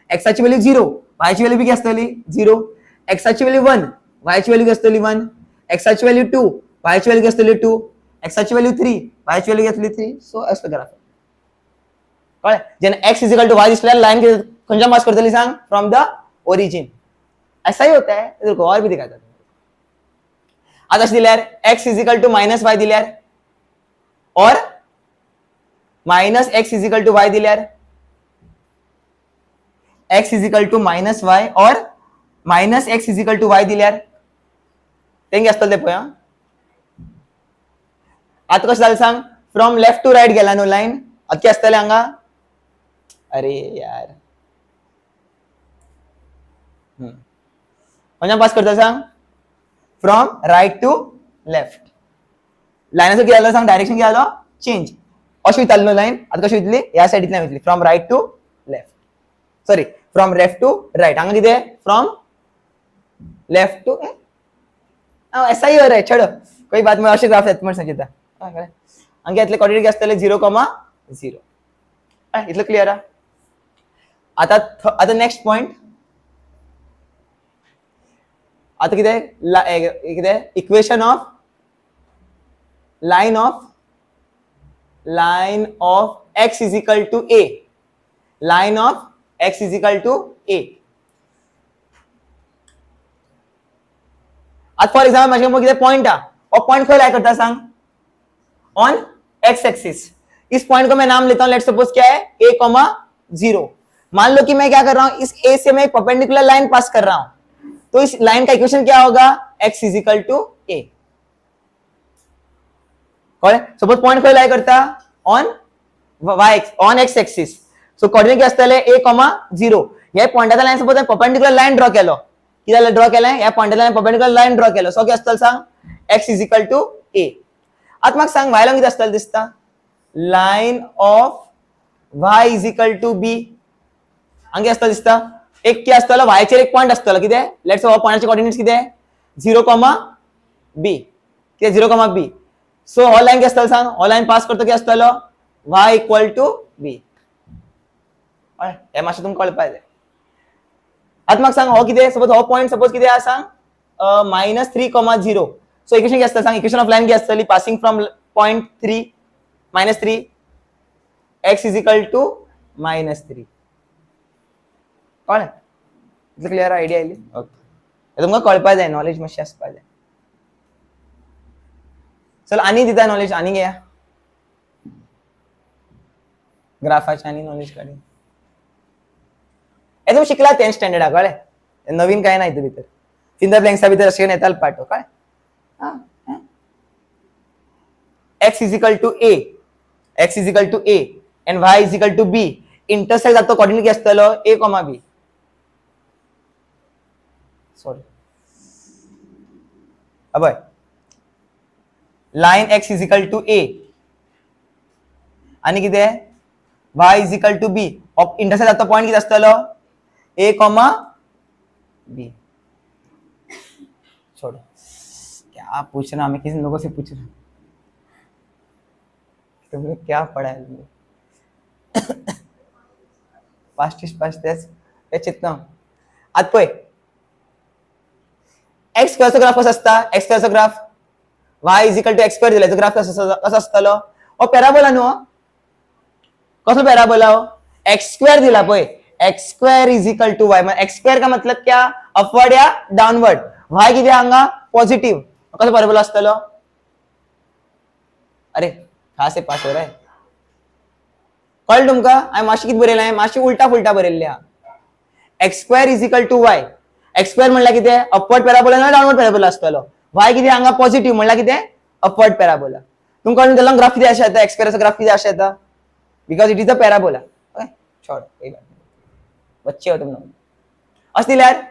एक्साची व्हॅल्यू 0, वायची व्हॅल्यू किती असतली 0, एक्साची व्हॅल्यू 1, वायची व्हॅल्यू किती असतली 1, एक्साची व्हॅल्यू 2, वायची व्हॅल्यू किती असतली 2, एक्साची व्हॅल्यू 3, वायची व्हॅल्यू किती असतली 3, सो असं ग्राफ कळलं? जेना x is equal to y दिसल्यार लाइन खंयच्या पास करतली सांग फ्रॉम द ओरिजिन। ऐसा ही होता है, देखो और भी दिखाता हूं। आता दिल्यार x is equal to -y दिल्यार और -x is equal to y दिल्यार, x is equal to -y और -x is equal to y दिल्यार तेंगे असतले पळय। आता कशें जालें सांग, फ्रॉम लेफ्ट टू राइट गेला न्हू लाइन, आता असतले हांगा अरे यार खंयच्यान पास करता सांग फ्रॉम राइट टू लेफ्ट, लाइनाचो कितें जालो सांग डायरेक्शन कितें जालो चेंज, अशी वयताली न्हू लाइन, आता कशी वयतली ह्या साइडींतल्यान वयतली from right to left, sorry from left to right, हांगा कितें फ्रॉम लेफ्ट टू ऐसा ही हो रहा है, छोड़ो कोई बात में अशें ग्राफ येता म्हण सांगिता हांगा येतले कोऑर्डिनेट आसतले 0,0 इतलें क्लियर हा। आता नेक्स्ट पॉइंट, आता कितें equation of line of x is equal to a, line of x is equal to a. आता फॉर एग्जाम्पल माझ्या किती पॉइंट आ और पॉइंट खो लाया करता सांग ऑन x एक्सिस. इस पॉइंट को मैं नाम लेता हूं, लेट्स सपोज क्या है a, 0. मान लो कि मैं क्या कर रहा हूं, इस a से मैं एक परपेंडिकुलर लाइन पास कर रहा हूं, तो इस लाइन का इक्वेशन क्या होगा, x is equal to a. Suppose point खो लाया करता on on x axis. So coordinate क्या असतले a, 0. या पॉइंटाचा line suppose perpendicular line draw केलो, किती ड्रॉ केलाय, या पॉइंटाचा लाइन परपेंडिकुलर लाइन ड्रॉ केलो. सो क्या असतल सांग, x is equal to a. आता मग सांग y ला किती असतल दिसता, line of y is equal to b. हांगे असता दिसता एक की असतलो y चेर एक पॉइंट असतलो, किती लेट्स से पॉइंटचे कोऑर्डिनेट्स किती 0, b. किती 0, b. सो हो लाइन क्या असतलो सांग, हो लाइन पास करतो की असतलो y इक्वल टू b. हे मातशें तुमकां कळपाक जाय. आता मग सांग हो किती, सपोज हो पॉइंट सपोज किती सांग -3, 0. सो इक्वेशन क्या असता सांग, इक्वेशन ऑफ लाइन क्या असतली, passing from point 3, -3, x is equal to -3. कळ्ळें, इतलें क्लियर आयडिया आयली. ओके, तुमकां कळपाक जाय, नॉलेज मातशें आसपाक जाय. चल आनी दिता नॉलेज, आनी घेया ग्राफाचे आनी नॉलेज काढी. हे तुम्ही शिकला 10th स्टँडर्डा, कळ्ळें, नवीन काय नाही भितर. फिंगर ब्लँक्सा भितर अशें येताल पाठो, कळ्ळें. x is equal to a, x is equal to a and y is equal to b. Intersect जातो कोऑर्डिनेट किती असतलो a, b. सॉरी अबय line x is equal to a आणि किती y is equal to b. Intersect जातो point किती असतलो a, b. छोड़ो, क्या पूछ रहा, हमें किसी लोगों से पूछ रहा, तुमने क्या पढ़ा है. पास्ट इज पास्ट, चित्त आता पळय एक्स स्क्वेअरचा ग्राफ कसा असता, एक्स स्क्वेअरचा graph y is equal to x square दिला, ग्राफ कसा असतलो, ओ पॅराबोला न्हू. कसलो पॅराबोला हो, एक्स स्क्वेअर दिला पळय, x square is equal to y. X square का मतलब क्या, अपवर्ड या डाउनवर्ड. y किती हांगा पॉझिटिव्ह, कसो पॅराबोला असतलो. अरे खास से पास हो रहा है, कळलं तुमका. हांवें मातशें कितें बरयलें, मातशें उलटा फुलटा बरयल्लें हा. X square is equal to y. X square म्हणल्यार कितें, अपवर्ड पॅराबोला ना डाउनवर्ड पॅराबोला असतलो. y कितें हांगा पॉझिटिव्ह म्हणल्यार कितें, अपवर्ड पॅराबोला. तुमकां कळून गेलो ग्राफ कितें अशें येता, एक्स स्क्वेअरचा ग्राफ कितें अशें येता, because it is a parabola. Okay छोड़, बच्चे हो तुम लोग. असं दिल्यार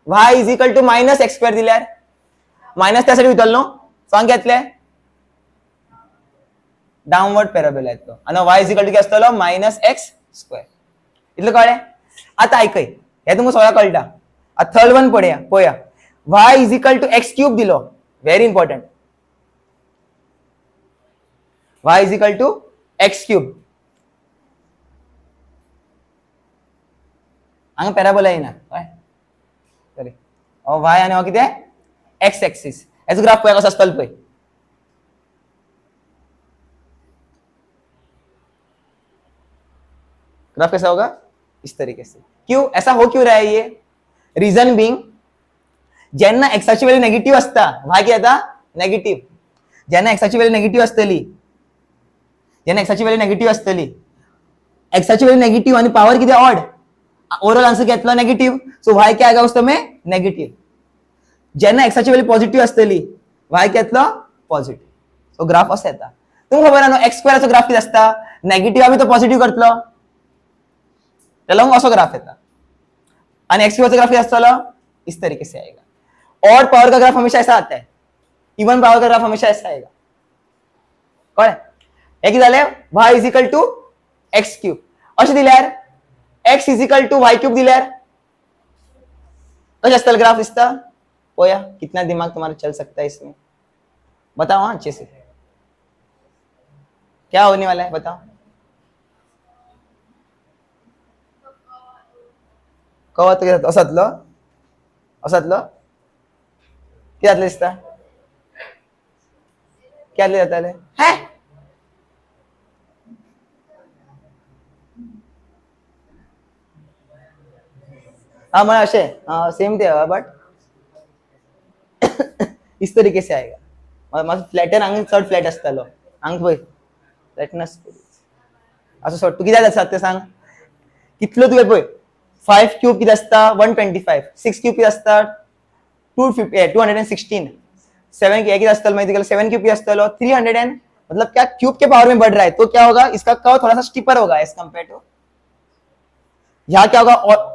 y is equal to minus x square दिल्यार, मायनस त्यासाठी उतरलो सांग घेतले डाउनवर्ड पॅराबोला येतो आणि y इज इक्वल टू किती असतलो मायनस एक्स स्क्वेअर. इतलं कळ्ळें. आता ऐकय, हे तुमकां सगळं कळटा. आता थर्ड वन पळया, y is equal to x cube दिलो, very important. y is equal to x cube. हांगा पॅराबोला येना काय, सॉरी y आणि हो कितें एक्स एक्सिस. याचो ग्राफ पळय कसो आसतलो पळय. ग्राफ कैसा होगा, इस तरीके से. क्यों ऐसा हो क्यों रहा है ये, रीजन बीइंग जेन्ना एक्साची व्हॅल्यू नेगेटिव्ह असता y किती येता नेगेटिव्ह. जेन्ना एक्साची व्हॅल्यू नेगेटिव्ह असतली, जेन्ना एक्साची व्हॅल्यू नेगेटिव्ह असतली, एक्साची व्हॅल्यू नेगेटिव्ह आणि पॉवर किती ऑड, ओवरऑल आंसर घेतला नेगेटिव्ह. सो y क्या आएगा उस में नेगेटिव्ह. जेन्ना एक्साची व्हॅल्यू पॉझिटिव्ह असतली, y घेतलो पॉझिटिव्ह. सो ग्राफ असं येता. तुमकां खबर आहा एक्स स्क्वेअरचा ग्राफ किती असता, नेगेटिव्ह आम्ही तो पॉझिटिव्ह करतलो, त्याला मग असो ग्राफ येता. आणि एक्स स्क्वायर का ग्राफ असतलो इस तरीके से आएगा. ऑड पावर का ग्राफ हमेशा ऐसा आता है, इवन पावर का ग्राफ हमेशा ऐसा आएगा. कळ्ळें. हे किती झाले, y is equal to x cube. अशें दिल्यार x is equal to y cube दिल्यार कशें आसतलो ग्राफ दिसता. पळया कितना दिमाग तुम्हारा चल सकता है इसमें, बताओ हाँ अच्छे से क्या होने वाला है बताओ. कवा तो असतलो असतलो किती जातले दिसता, किती जातले है हाँ मला असे सेम ते बट इस तरीके से आएगा माझं फ्लॅटन अंग चढ फ्लॅट असतालो अंग पळय फ्लॅटनस असं सोड तू किती आसा ते सांग कितलो तुवें पळय 5 क्यूब किती असता 125 6 क्यूब किती असता 216 7 किती असता माहिती का 7 क्यूब किती असता 300 एंड मतलब क्या क्यूब के पावर में बढ़ रहा है तो क्या होगा इसका कर्व थोड़ा सा स्टीपर होगा एज कम्पेयर टू यहाँ क्या होगा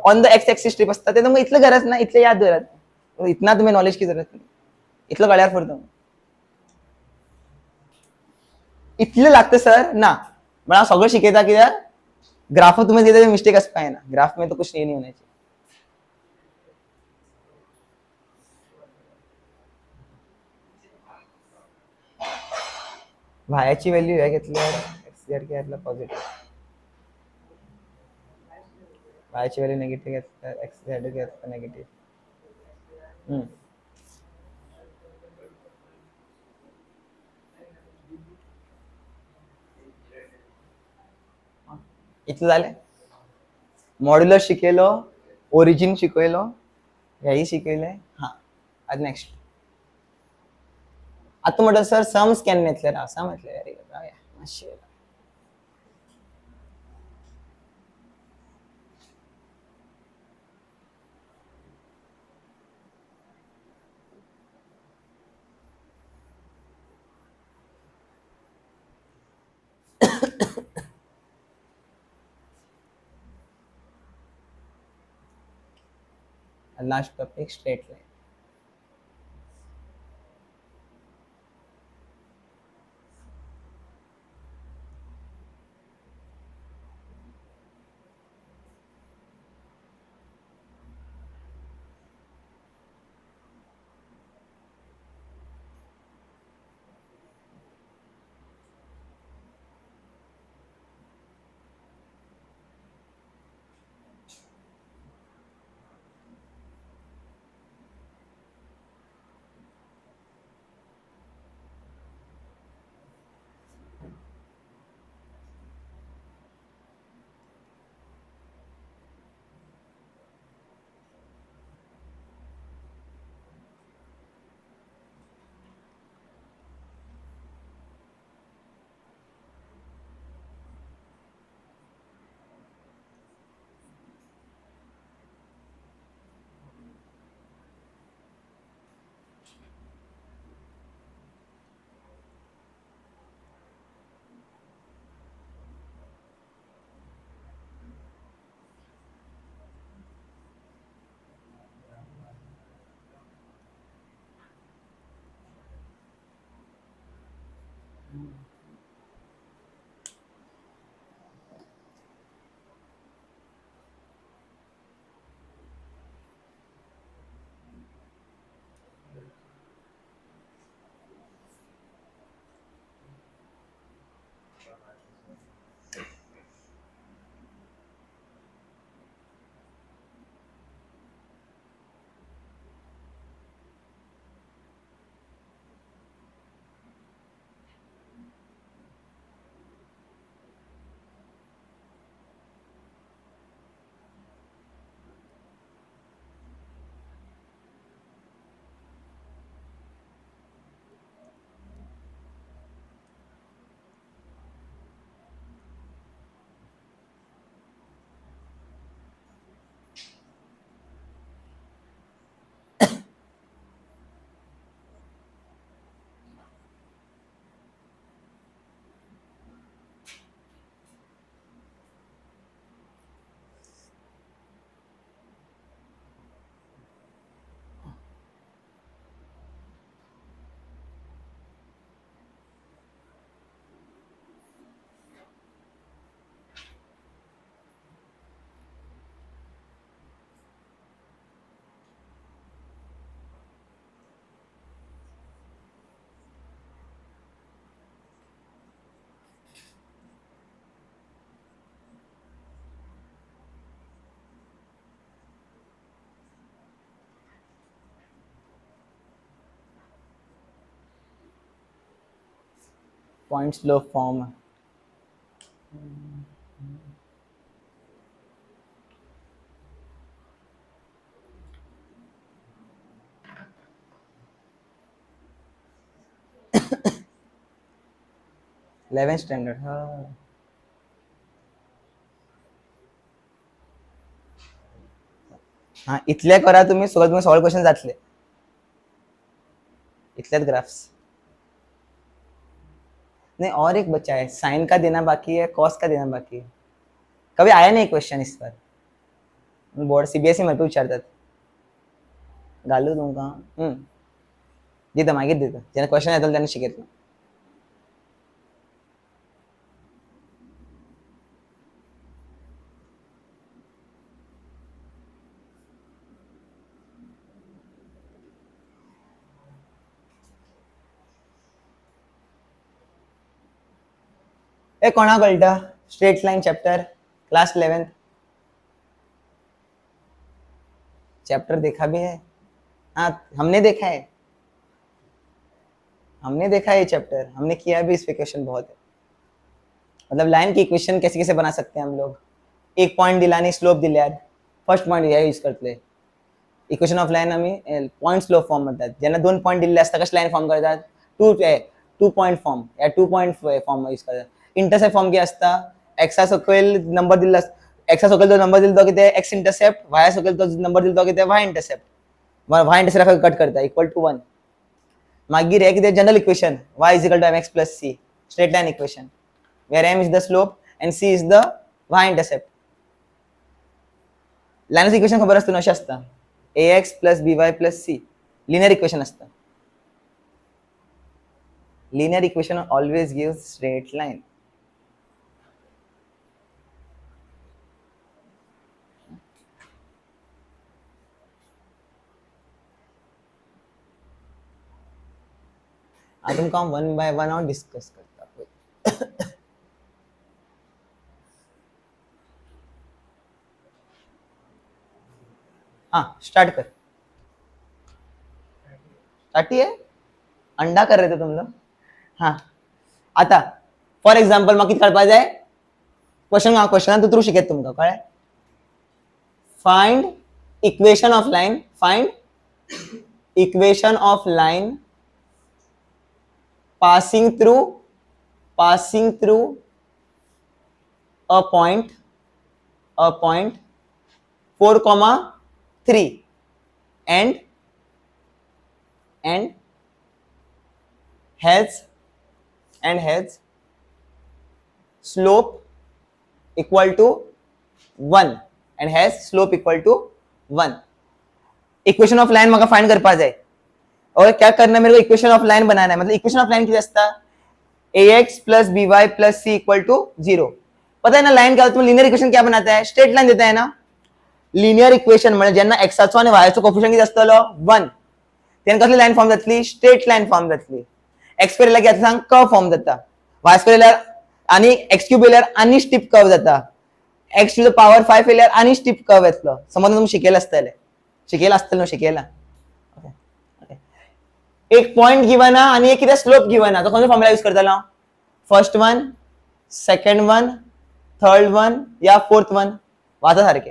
on the x axis strip असता ते तर मग इथलं गरज ना इथलं याद गरज इतना तुम्हें नॉलेज की जरूरत नाही इथलं कळ्यार पुरतं इतलं लागतं सर ना मला सगळं शिकायचा की ग्राफ में तुम्हें देते मिस्टेक असं काय ना ग्राफ में तो कुछ नहीं होना चाहिए भायाची व्हॅल्यू या घेतल्यावर एक्स झेड घेतला पॉझिटिव्ह भायाची व्हॅल्यू निगेटिव्ह घेतल्यावर एक्स झेड घेतला निगेटिव्ह इथलं झालं मॉड्युलर शिकेलो ओरिजिन शिकवलो हेही शिकवलंय हा आज नेक्स्ट आता म्हटलं सर सम्स केन्ना येतले राव सम येतले वेरी गुड रावया मातशें last topic straight line points low form 11th standard. हा हा इथल्या करा तुम्ही, सगळं तुम्ही सॉल्व क्वेश्चन जातले इथल्यात ग्राफ्स. नहीं और एक बचा है, साइन का देना बाकी है, कॉस का देना बाकी है. कभी आया नहीं क्वेश्चन इस पर बोर्ड सीबीएसई मध्ये विचारतात. घालू तुमका जिथं मागित देतं ज्यांना क्वेश्चन येतात त्यांना शिकेल. ए कोणा कळतं straight line chapter class 11th chapter देखा भी है. हाँ हमने देखा है, हमने देखा है ये चैप्टर, हमने किया भी. इस पे क्वेश्चन बहुत है. मतलब लाइन की इक्वेशन कैसे कैसे बना सकते हैं हम लोग. एक पॉइंट दिला आणि स्लोप दिल्यात, फर्स्ट पॉइंट या यूज करतले. इक्वेशन ऑफ लाइन आम्ही पॉइंट स्लोप फॉर्म म्हणतात. ज्यांना 2 पॉइंट दिले असतात कशी लाइन फॉर्म करतात, 2 पॉइंट फॉर्म या 2 पॉइंट फॉर्म यूज करतात. इंटरसेप्ट फॉर्म किती असता, एक्सा सकल नंबर दिला, एक्सा सकल तो नंबर दिला की ते एक्स इंटरसेप्ट, वाय सकल तो नंबर दिला की ते वाय इंटरसेप्ट. वाय इंटरसेप्ट कट करता इक्वल टू 1. मागीर हे कितें general equation y is equal to mx plus c, straight line equation where m is the slope and c is the y intercept. लाइनचं equation खबर असतं अशी असतं ax plus by plus c linear equation असतं. linear equation always gives straight line. आज तुमका हम 1 by 1 और डिस्कस करता. हाँ स्टार्ट कर. स्टार्ट है अंडा कर रहे थे तुम लोग. हाँ आता फॉर एक्झाम्पल मग किती काढपाय जाय क्वेश्चन थ्रू शिकेत तुमका कळ्ळें. Find equation of line, find equation of line passing through a point 4,3 and has slope equal to 1 and has slope equal to 1. Equation of line mug find करपा जाय. और क्या करना है, मेरे को इक्वेशन ऑफ लाइन बनाना है. मतलब इक्वेशन ऑफ लाइन किती असता, ax plus by plus c equal to 0. पता है ना लाइन क्या होता है, लिनियर इक्वेशन क्या बनाता है, स्ट्रेट लाइन देता है ना. लिनियर इक्वेशन म्हणजे ज्यांना एक्सचा आणि वायचा कोएफिशिएंट किती असतं 1 त्यांना कसली लाइन फॉर्म जातली, स्ट्रेट लाइन फॉर्म जातली. एक्स स्क्वेअरला किती सांग कर्व फॉर्म जाता, वाय स्क्वेअरला आणि एक्स क्यूब येल्यार आणि स्टीप कर्व जाता, एक्स टू द पावर 5 येल्यार आणि स्टीप कर्व येतलो. समज तुम्ही शिकेला शिकेला. एक पॉइंट गिवन आणि एक किती स्लोप गिवन तो कोणता फॉर्म्युला यूज करताला, first one, second one, third one या फोर्थ वन वाचा सारखे.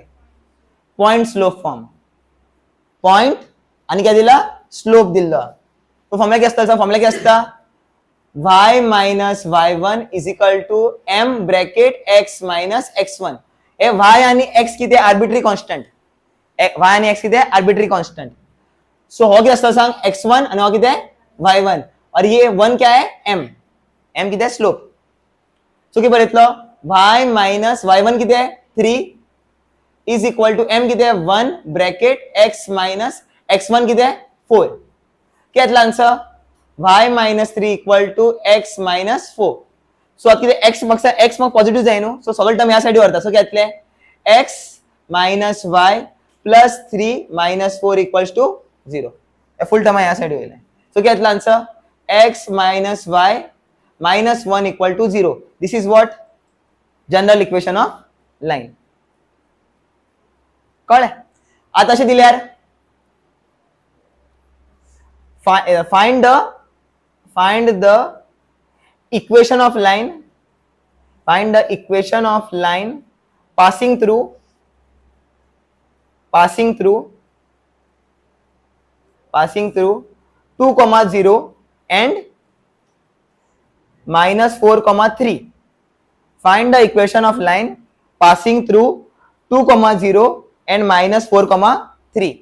पॉइंट स्लोप फॉर्म, पॉइंट आणि काय दिला स्लोप दिला. तो फॉर्म्युला किती असता, फॉर्म्युला किती असता y minus y1 is equal to m bracket x minus x1. Hey y आणि x किती आर्बिट्ररी कॉन्स्टंट, y आणि x किती आर्बिट्ररी कॉन्स्टंट. सो हो क्या सांग x1 और हो कितना है y1 और ये 1 क्या है m कितना है स्लोप. सो क्या बरेतलो y minus y1 कितना है 3 इज इक्वल टू m कितना है 1 ब्रैकेट x minus x1 कितना है 4. क्या answer y minus 3 equal to x minus 4. So आता किती x मग पॉझिटिव्ह जाय नो. सो सगळं टर्म या साइड वरता. सो क्या x minus y plus 3 minus 4 equals to 0. Full term या साइड होईल. सो क्या answer x minus y minus 1 equal to 0. This is what general equation of line. कळलं. आता असे दिले यार find the equation of line, find the equation of line passing through 2,0 and -4,3. Find the equation of line passing through 2,0 and -4,3.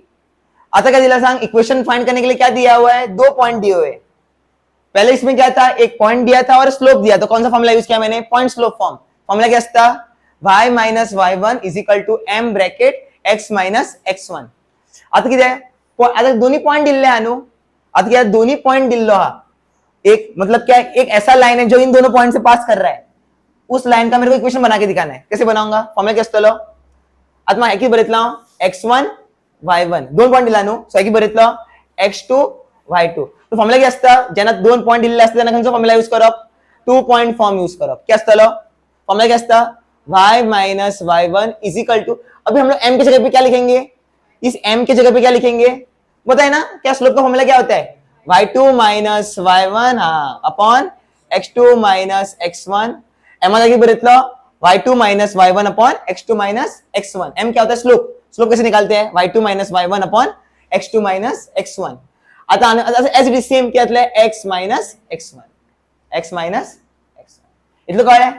आता क्या दिला सांग, equation find करने के लिए क्या दिया हुआ है, 2 पॉइंट दिए हुए। पहले इसमें क्या था, एक पॉइंट दिया था और स्लोप दिया, तो कौन सा फॉर्मूला यूज किया मैंने, पॉइंट स्लोप फॉर्म। फॉर्मूला क्या था, y minus y1 is equal to m bracket x minus x1। आता किती आहे, आता दोन्ही पॉइंट दिले अनु, आता क्या दोन्ही पॉइंट दिल्लो हा, एक मतलब क्या है, एक ऐसा लाइन है जो इन दोनों पॉइंट से पास कर रहा है, उस लाइन का मेरे को इक्वेशन बना के दिखाना है। कैसे बनाऊंगा, फॉर्मूला क्या असतो, आता मैं एक बरतला x1 y1 दोन पॉइंट दिला नु, सो एक बरतला x2 y2। तो फॉर्मूला क्या असतं, ज्यांना दोन पॉइंट दिलेले असते त्यांना कोणता फॉर्मूला यूज करब, 2 पॉइंट फॉर्म यूज करब। क्या असतं फॉर्मूला, क्या असतं, y minus y1 is equal to, अभी हम लोग m की जगह पे क्या लिखेंगे, इस m की जगह पे क्या लिखेंगे, बताए ना, क्या स्लोप का फॉर्मूला क्या होता है, y2 माइनस y1 हाँ upon x2 minus x1। m आगे बरतलं y2 minus y1 upon x2 minus x1। m क्या होता है, स्लोप। स्लोप कैसे निकालते हैं, y2 minus y1 upon x2 minus x1। आता एज इट इज सेम क्या x minus x1, x minus x1 इतना क्या है,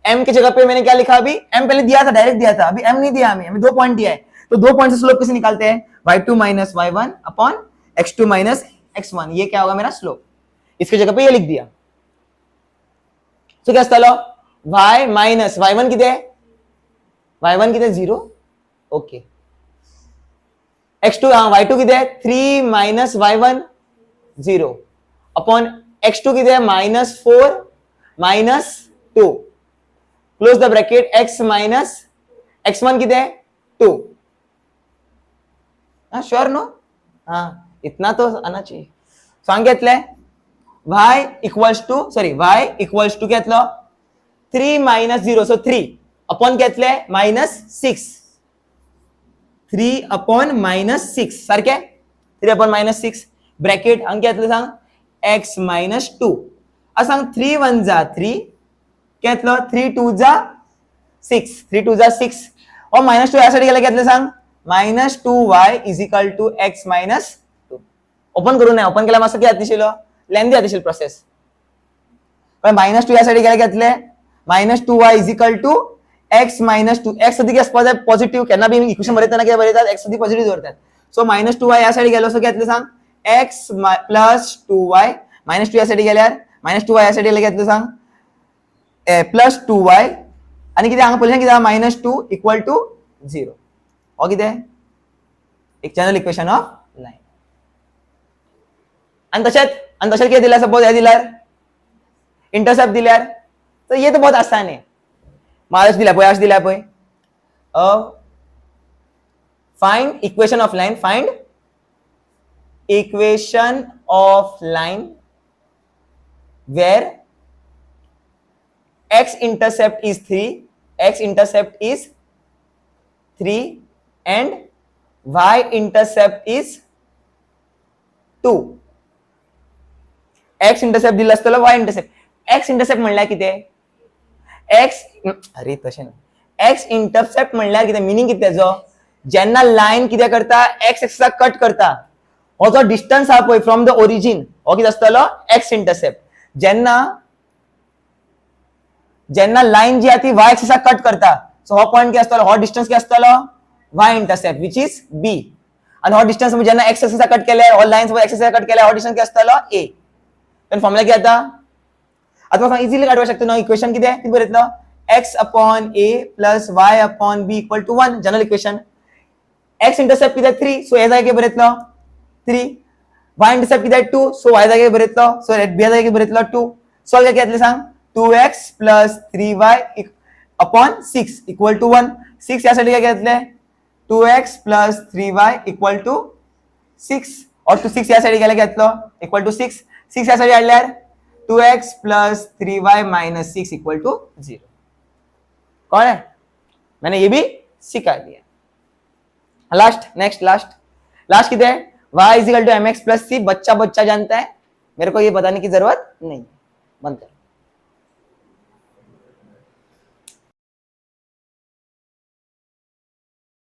m की जगह पे मैंने क्या लिखा, अभी m पहले दिया था, डायरेक्ट दिया था, अभी m नहीं दिया, हमें 2 पॉइंट दिया है, तो 2 पॉइंट से स्लोप कैसे निकालते हैं, y2 minus y1 upon x2 minus x1। ये क्या होगा मेरा स्लोप, इसकी जगह पे ये लिख दिया। तो क्या चलो y माइनस y1 किती आहे, y1 किती आहे 0, ओके। x2 हाँ y2 किती आहे 3 माइनस y1 0 अपॉन x2 किती आहे -4 minus 2 close the bracket x minus x1 किती आहे 2। हाँ श्योर नो, हाँ इतना तो आना चाहिए। सांग घेतलंय y इक्वल्स टू क्या घेतलं 3 माइनस 0, सो 3 अपॉन क्या घेतलंय -6, 3 अपॉन -6 सारखे 3 अपॉन -6 ब्रॅकेट अंक घेतलं सांग x माइनस 2। असं सांग 3 1 जा 3 क्या घेतलं 3 2 जा 6, 3 2 जा 6 और -2 यासाठी गेला घेतलं सांग -2y is equal to x minus 2। Open करू नये, ओपन केला मस्त काय अतिशय लेंदी अतिशय प्रोसेस, पण -2 यासाठी गेला घेतले -2y is equal to x minus 2, x अधिक असं पॉझिटिव्ह त्यांना बी इक्वेशन बरेताना काय बरेतात x अधिक पॉझिटिव्ह जोडतात, सो -2y यासाठी गेलो सो घेतलं सांग x प्लस 2y, -2 यासाठी गेल्यावर -2y यासाठी गेला घेतलं सांग प्लस 2y आणि किती अंग पोझिशन किती -2 इक्वल टू 0 और किती आहे एक जनरल इक्वेशन ऑफ लाइन। आणि तशात काय दिला, सपोज या दिल्यावर इंटरसेप्ट दिल्यावर, तो ये तो बहुत आसान है, महाराज दिला पोय, आज दिला पोय find equation of line, find equation of line where x intercept is 3 and y intercept is 2। x intercept दिला असतो y इंटरसेप्ट, x इंटरसेप्ट म्हणल्या किती आहे x, अरे तसे ना x इंटरसेप्ट म्हणल्यार किती मीनिंग किती त्याचं, ज्यांना लाइन किती करता x एक्सिस कट करता हो जो डिस्टन्स हा पळय फ्रॉम द ओरिजिन हो किती असतलो x इंटरसेप्ट, ज्यांना लाइन जी आती y एक्सिस कट करता, सो हो पॉइंट क्या असतलो, हो डिस्टन्स क्या असतलो y intercept which is b, आणि हो डिस्टन्स म्हणजे ज्यांना x एक्सिस कट केले हो लाइन x एक्सिस कट केले हो डिस्टन्स क्या असतलो a। पण फॉर्म्युला क्या आता, आता आपण इझिली काढू शकतो ना, इक्वेशन किती आहे ती बरेतलं x upon a plus y upon b equal to 1, general equation. x intercept किती आहे 3, सो या जागी बरेतलं 3, y इंटरसेप्ट किती आहे 2, सो y जागी बरेतलं, सो b जागी बरेतलं 2, सॉल्व काय घेतले सांग 2x plus 3y upon 6 equal to 1, 6 यासाठी काय घेतले 2x plus 3y equal to 6 और 6 यासाठी गेला घेतलं इक्वल टू 6 यासाठी आणल्यावर 2x plus 3y minus 6 equal to 0। कौन है, मैंने ये भी सिखा दिया। लास्ट कितने है y is equal to mx plus c, बच्चा जानता है, मेरे को ये बताने की जरूरत नहीं, बंद कर।